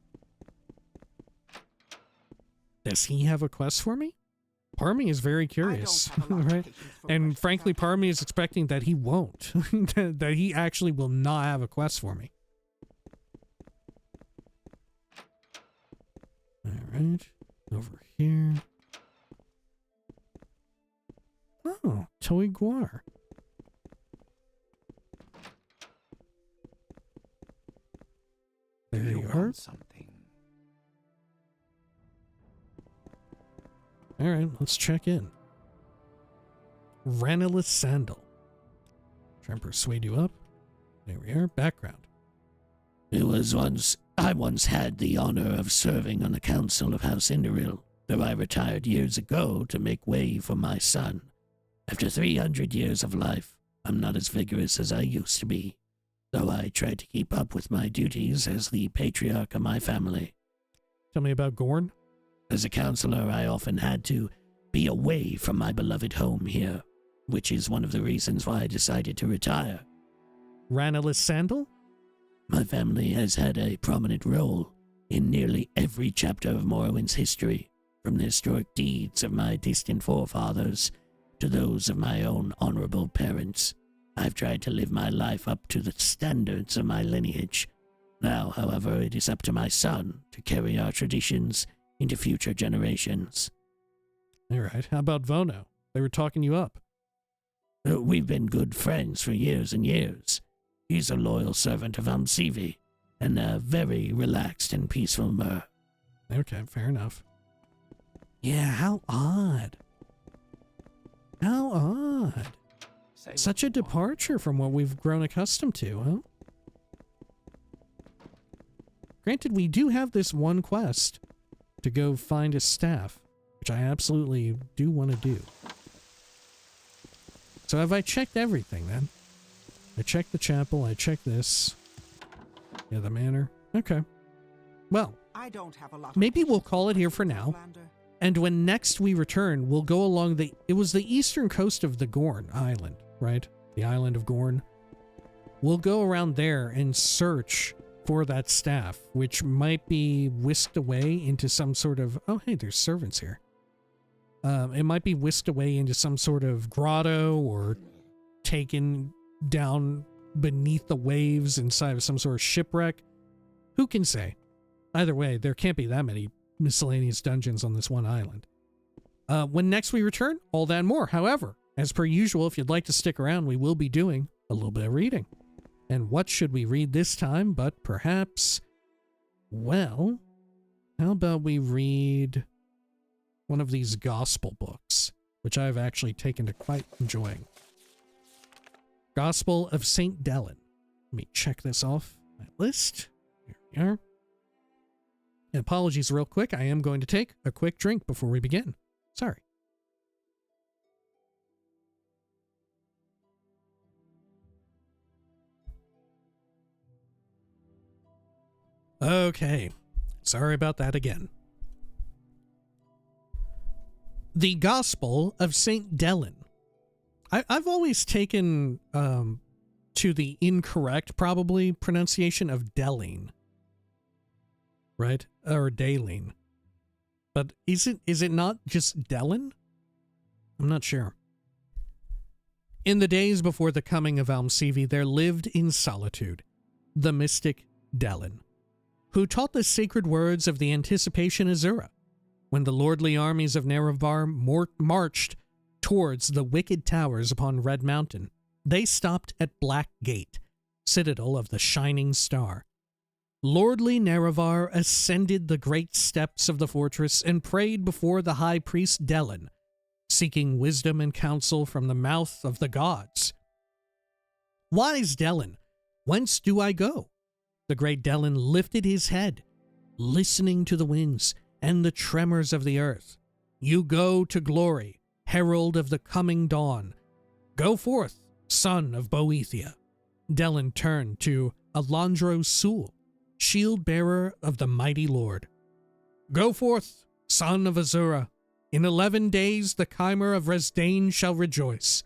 Does he have a quest for me? Part of me is very curious, right? And frankly, part of me is expecting that he won't. That he actually will not have a quest for me. Alright, over here. Oh, Toy Guar. There you are. Something. Alright, let's check in. Relamus Sandal. Try and persuade you up. There we are. Background. I once had the honor of serving on the council of House Indoril, though I retired years ago to make way for my son. After 300 years of life, I'm not as vigorous as I used to be, though I try to keep up with my duties as the patriarch of my family. Tell me about Gorne. As a counselor, I often had to be away from my beloved home here, which is one of the reasons why I decided to retire. Relamus Sandal? My family has had a prominent role in nearly every chapter of Morrowind's history, from the historic deeds of my distant forefathers to those of my own honorable parents. I've tried to live my life up to the standards of my lineage. Now, however, it is up to my son to carry our traditions into future generations. All right. How about Vono? They were talking you up. We've been good friends for years and years. He's a loyal servant of Amsivi, and a very relaxed and peaceful mer. Okay, fair enough. Yeah, how odd. How odd. Such a departure from what we've grown accustomed to, huh? Granted, we do have this one quest to go find a staff, which I absolutely do want to do. So have I checked everything then? I checked the chapel, I checked this. Yeah, the manor. Okay. Well, I don't have a lot maybe we'll call it here for now. And when next we return, we'll go along it was the eastern coast of the Gorne Island, right? The island of Gorne. We'll go around there and search for that staff, which might be whisked away into some sort of, oh hey, there's servants here. It might be whisked away into some sort of grotto or taken down beneath the waves inside of some sort of shipwreck. Who can say? Either way, there can't be that many miscellaneous dungeons on this one island. When next we return, all that and more. However, as per usual, if you'd like to stick around, we will be doing a little bit of reading. And what should we read this time? But perhaps, well, how about we read one of these gospel books, which I've actually taken to quite enjoying. Gospel of St. Delin. Let me check this off my list. Here we are. And apologies real quick, I am going to take a quick drink before we begin. Sorry. Okay. Sorry about that again. The Gospel of St. Delin. I've always taken to the incorrect, probably, pronunciation of Delin. Right? Or Daline. But is it not just Delin? I'm not sure. In the days before the coming of Almsivi, there lived in solitude the mystic Delin, who taught the sacred words of the Anticipation Azura. When the lordly armies of Nerevar marched towards the wicked towers upon Red Mountain, they stopped at Black Gate, citadel of the Shining Star. Lordly Nerevar ascended the great steps of the fortress and prayed before the high priest Delin, seeking wisdom and counsel from the mouth of the gods. Wise Delin, whence do I go? The great Delin lifted his head, listening to the winds and the tremors of the earth. You go to glory, herald of the coming dawn. Go forth, son of Boethia. Delin turned to Alondro Sul, shield-bearer of the mighty lord. Go forth, son of Azura. In 11 days the Chimer of Resdain shall rejoice.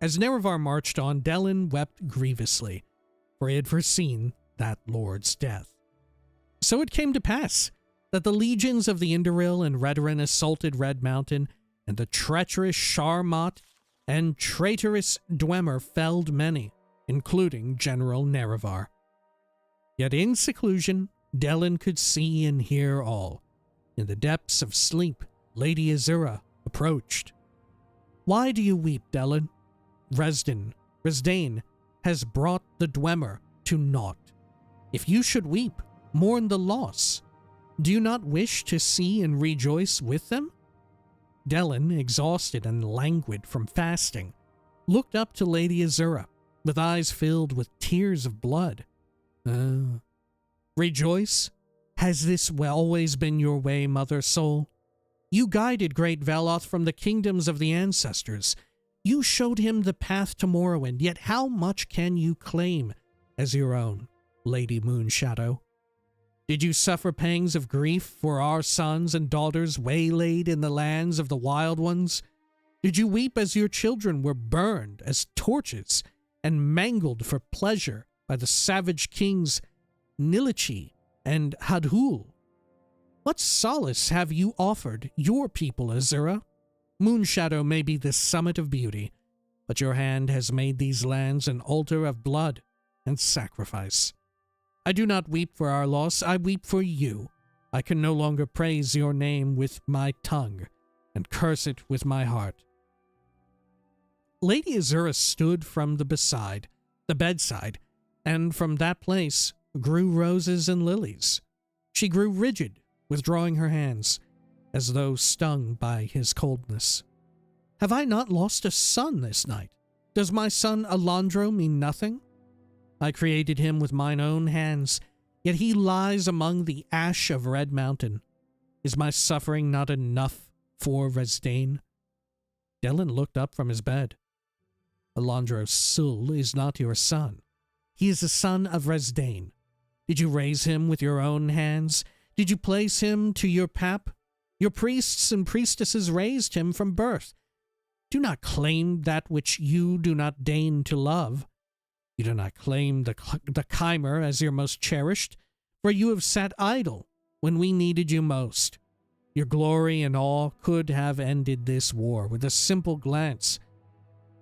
As Nerevar marched on, Delin wept grievously, for he had foreseen that lord's death. So it came to pass that the legions of the Indoril and Redoran assaulted Red Mountain, and the treacherous Sharmot and traitorous Dwemer felled many, including General Nerevar. Yet in seclusion, Delin could see and hear all. In the depths of sleep, Lady Azura approached. Why do you weep, Delin? Resdain has brought the Dwemer to naught. If you should weep, mourn the loss. Do you not wish to see and rejoice with them? Delin, exhausted and languid from fasting, looked up to Lady Azura, with eyes filled with tears of blood. Rejoice? Has this always been your way, Mother Soul? You guided great Veloth from the kingdoms of the ancestors. You showed him the path to Morrowind, yet how much can you claim as your own, Lady Moonshadow? Did you suffer pangs of grief for our sons and daughters waylaid in the lands of the Wild Ones? Did you weep as your children were burned as torches and mangled for pleasure by the savage kings Nilichi and Hadhul? What solace have you offered your people, Azura? Moonshadow may be the summit of beauty, but your hand has made these lands an altar of blood and sacrifice. I do not weep for our loss, I weep for you. I can no longer praise your name with my tongue and curse it with my heart. Lady Azura stood from the bedside, and from that place grew roses and lilies. She grew rigid, withdrawing her hands, as though stung by his coldness. Have I not lost a son this night? Does my son Alondro mean nothing? I created him with mine own hands, yet he lies among the ash of Red Mountain. Is my suffering not enough for Resdain? Delin looked up from his bed. Alondro Sul is not your son. He is the son of Resdain. Did you raise him with your own hands? Did you place him to your pap? Your priests and priestesses raised him from birth. Do not claim that which you do not deign to love. You do not claim the Chimer as your most cherished, for you have sat idle when we needed you most. Your glory and awe could have ended this war with a simple glance.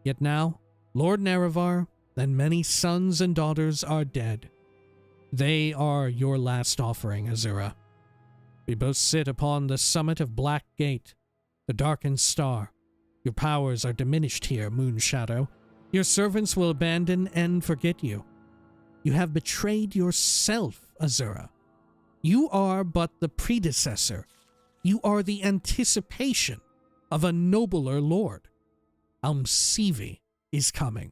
Yet now, Lord Nerevar and many sons and daughters are dead. They are your last offering, Azura. We both sit upon the summit of Black Gate, the darkened star. Your powers are diminished here, Moon Shadow. Your servants will abandon and forget you. You have betrayed yourself, Azura. You are but the predecessor. You are the anticipation of a nobler lord. Almsivi is coming.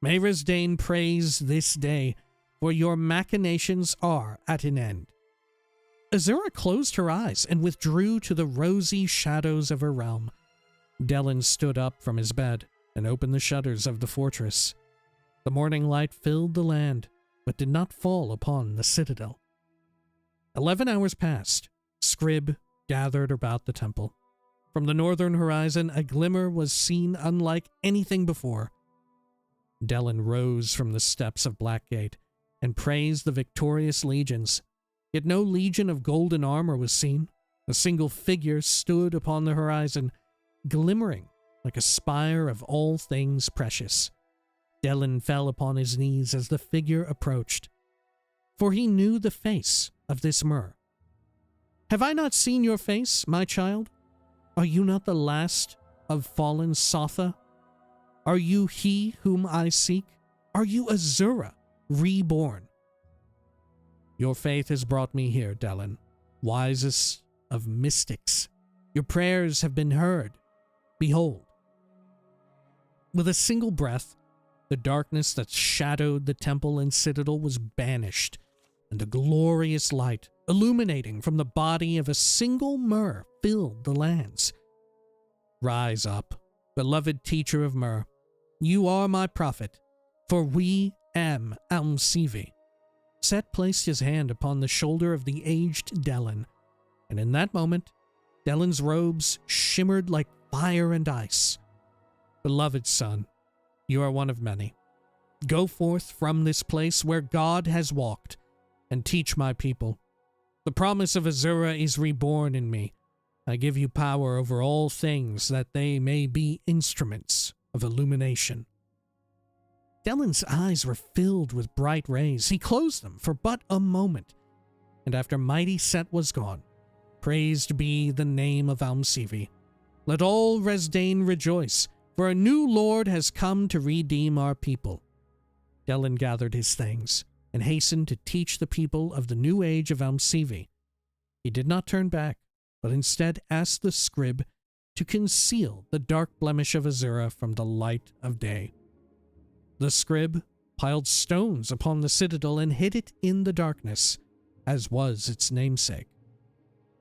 May Resdain praise this day, for your machinations are at an end. Azura closed her eyes and withdrew to the rosy shadows of her realm. Delin stood up from his bed and opened the shutters of the fortress. The morning light filled the land, but did not fall upon the citadel. 11 hours passed. Scrib gathered about the temple. From the northern horizon, a glimmer was seen unlike anything before. Delin rose from the steps of Blackgate and praised the victorious legions. Yet no legion of golden armor was seen. A single figure stood upon the horizon, glimmering like a spire of all things precious. Delin fell upon his knees as the figure approached, for he knew the face of this Myr. Have I not seen your face, my child? Are you not the last of fallen Sotha? Are you he whom I seek? Are you Azura, reborn? Your faith has brought me here, Delin, wisest of mystics. Your prayers have been heard. Behold. With a single breath, the darkness that shadowed the temple and citadel was banished, and a glorious light, illuminating from the body of a single Myr, filled the lands. Rise up, beloved teacher of Myr. You are my prophet, for we am Almsivi. Set placed his hand upon the shoulder of the aged Delin, and in that moment, Delin's robes shimmered like fire and ice. Beloved son, you are one of many. Go forth from this place where God has walked, and teach my people. The promise of Azura is reborn in me. I give you power over all things, that they may be instruments of illumination. Delin's eyes were filled with bright rays. He closed them for but a moment, and after mighty Set was gone, praised be the name of Almsivi. Let all Resdain rejoice, for a new lord has come to redeem our people. Delin gathered his things and hastened to teach the people of the new age of Almsivi. He did not turn back, but instead asked the scrib to conceal the dark blemish of Azura from the light of day. The scrib piled stones upon the citadel and hid it in the darkness, as was its namesake.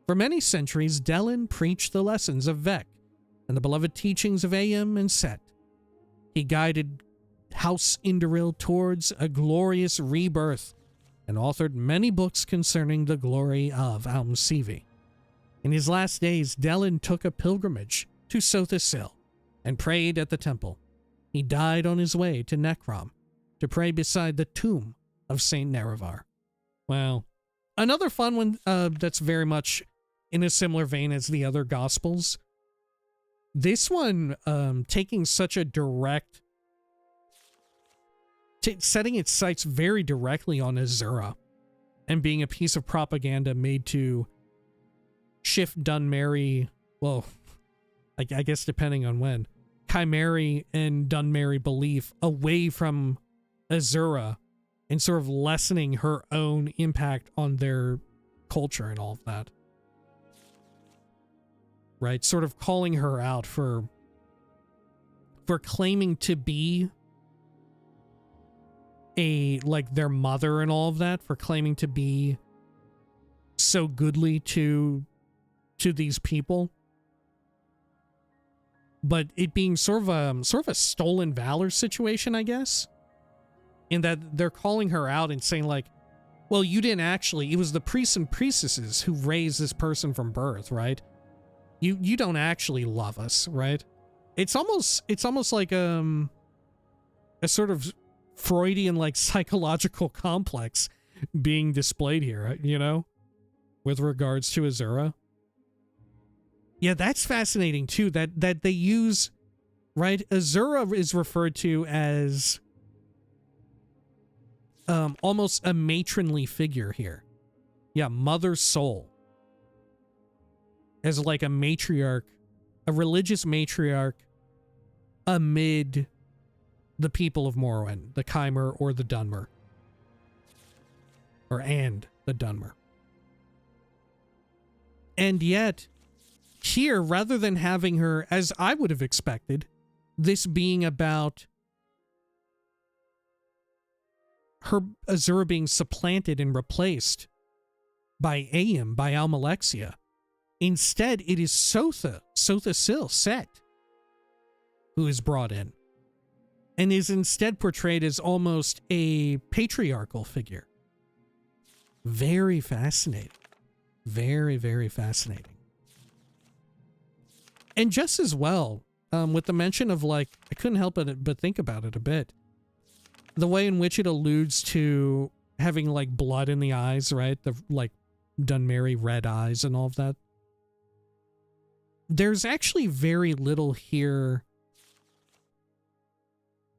For many centuries, Delin preached the lessons of Vec and the beloved teachings of Ayem and Set. He guided House Indoril towards a glorious rebirth and authored many books concerning the glory of Almsivi. In his last days, Delin took a pilgrimage to Sothasil and prayed at the temple. He died on his way to Necrom to pray beside the tomb of Saint Nerevar. Well, another fun one that's very much in a similar vein as the other Gospels. This one taking such a direct... setting its sights very directly on Azura and being a piece of propaganda made to shift Dunmerry, well, I guess depending on when, Chimeri and Dunmerry belief away from Azura and sort of lessening her own impact on their culture and all of that. Right? Sort of calling her out for claiming to be like their mother and all of that, for claiming to be so goodly to these people, but it being sort of a stolen valor situation, I guess, in that they're calling her out and saying like, well, you didn't actually, it was the priests and priestesses who raised this person from birth, right? You don't actually love us, right? It's almost like a sort of Freudian like psychological complex being displayed here, you know, with regards to Azura. Yeah, that's fascinating too, that they use, right? Azura is referred to as almost a matronly figure here. Yeah, mother soul. as like a matriarch, a religious matriarch amid the people of Morrowind, the Chimer or the Dunmer. And the Dunmer. And yet, here, rather than having her, as I would have expected, this being about her Azura being supplanted and replaced by Aim, by Almalexia. Instead, it is Sotha Sil, Set, who is brought in, and is instead portrayed as almost a patriarchal figure. Very fascinating. Very, very fascinating. And just as well, with the mention of, like, I couldn't help but think about it a bit. The way in which it alludes to having, like, blood in the eyes, right? The, like, Dunmeri red eyes and all of that. There's actually very little here,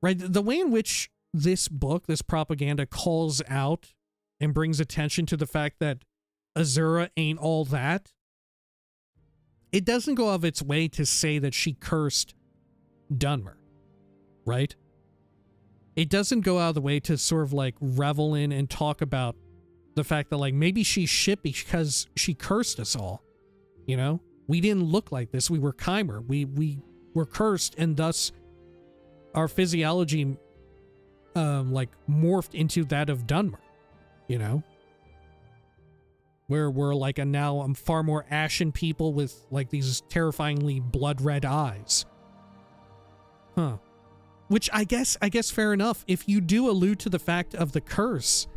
right? The way in which this book, this propaganda, calls out and brings attention to the fact that Azura ain't all that, it doesn't go out of its way to say that she cursed Dunmer, right? It doesn't go out of the way to sort of like revel in and talk about the fact that like maybe she's shit because she cursed us all, you know? We didn't look like this. We were Chimer. We were cursed, and thus our physiology like morphed into that of Dunmer, you know? Where we're like now I'm far more ashen people with like these terrifyingly blood red eyes. Huh. Which I guess fair enough. If you do allude to the fact of the curse,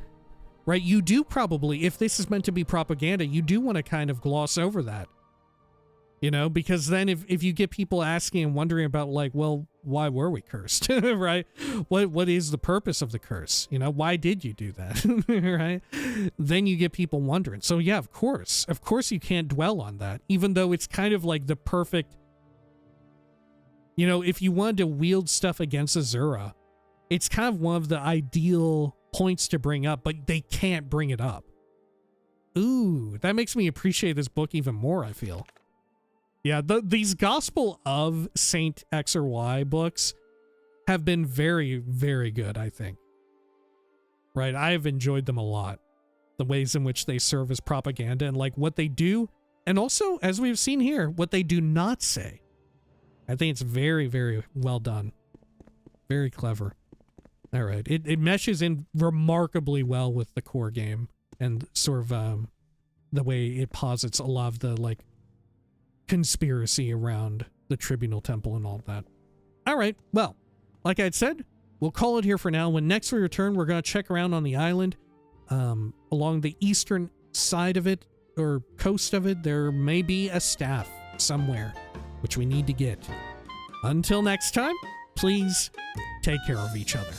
right? You do probably, if this is meant to be propaganda, you do want to kind of gloss over that. You know, because then if you get people asking and wondering about like, well, why were we cursed, right? What is the purpose of the curse? You know, why did you do that, right? Then you get people wondering. So yeah, of course you can't dwell on that, even though it's kind of like the perfect, you know, if you wanted to wield stuff against Azura, it's kind of one of the ideal points to bring up, but they can't bring it up. Ooh, that makes me appreciate this book even more, I feel. Yeah, these Gospel of Saint X or Y books have been very, very good, I think. Right, I have enjoyed them a lot. The ways in which they serve as propaganda and like what they do, and also, as we've seen here, what they do not say. I think it's very, very well done. Very clever. All right, it meshes in remarkably well with the core game and sort of the way it posits a lot of the like conspiracy around the Tribunal Temple and all that. All right, well, like I said, we'll call it here for now. When next we return, we're going to check around on the island. Along the eastern side of it, or coast of it, there may be a staff somewhere, which we need to get. Until next time, please take care of each other.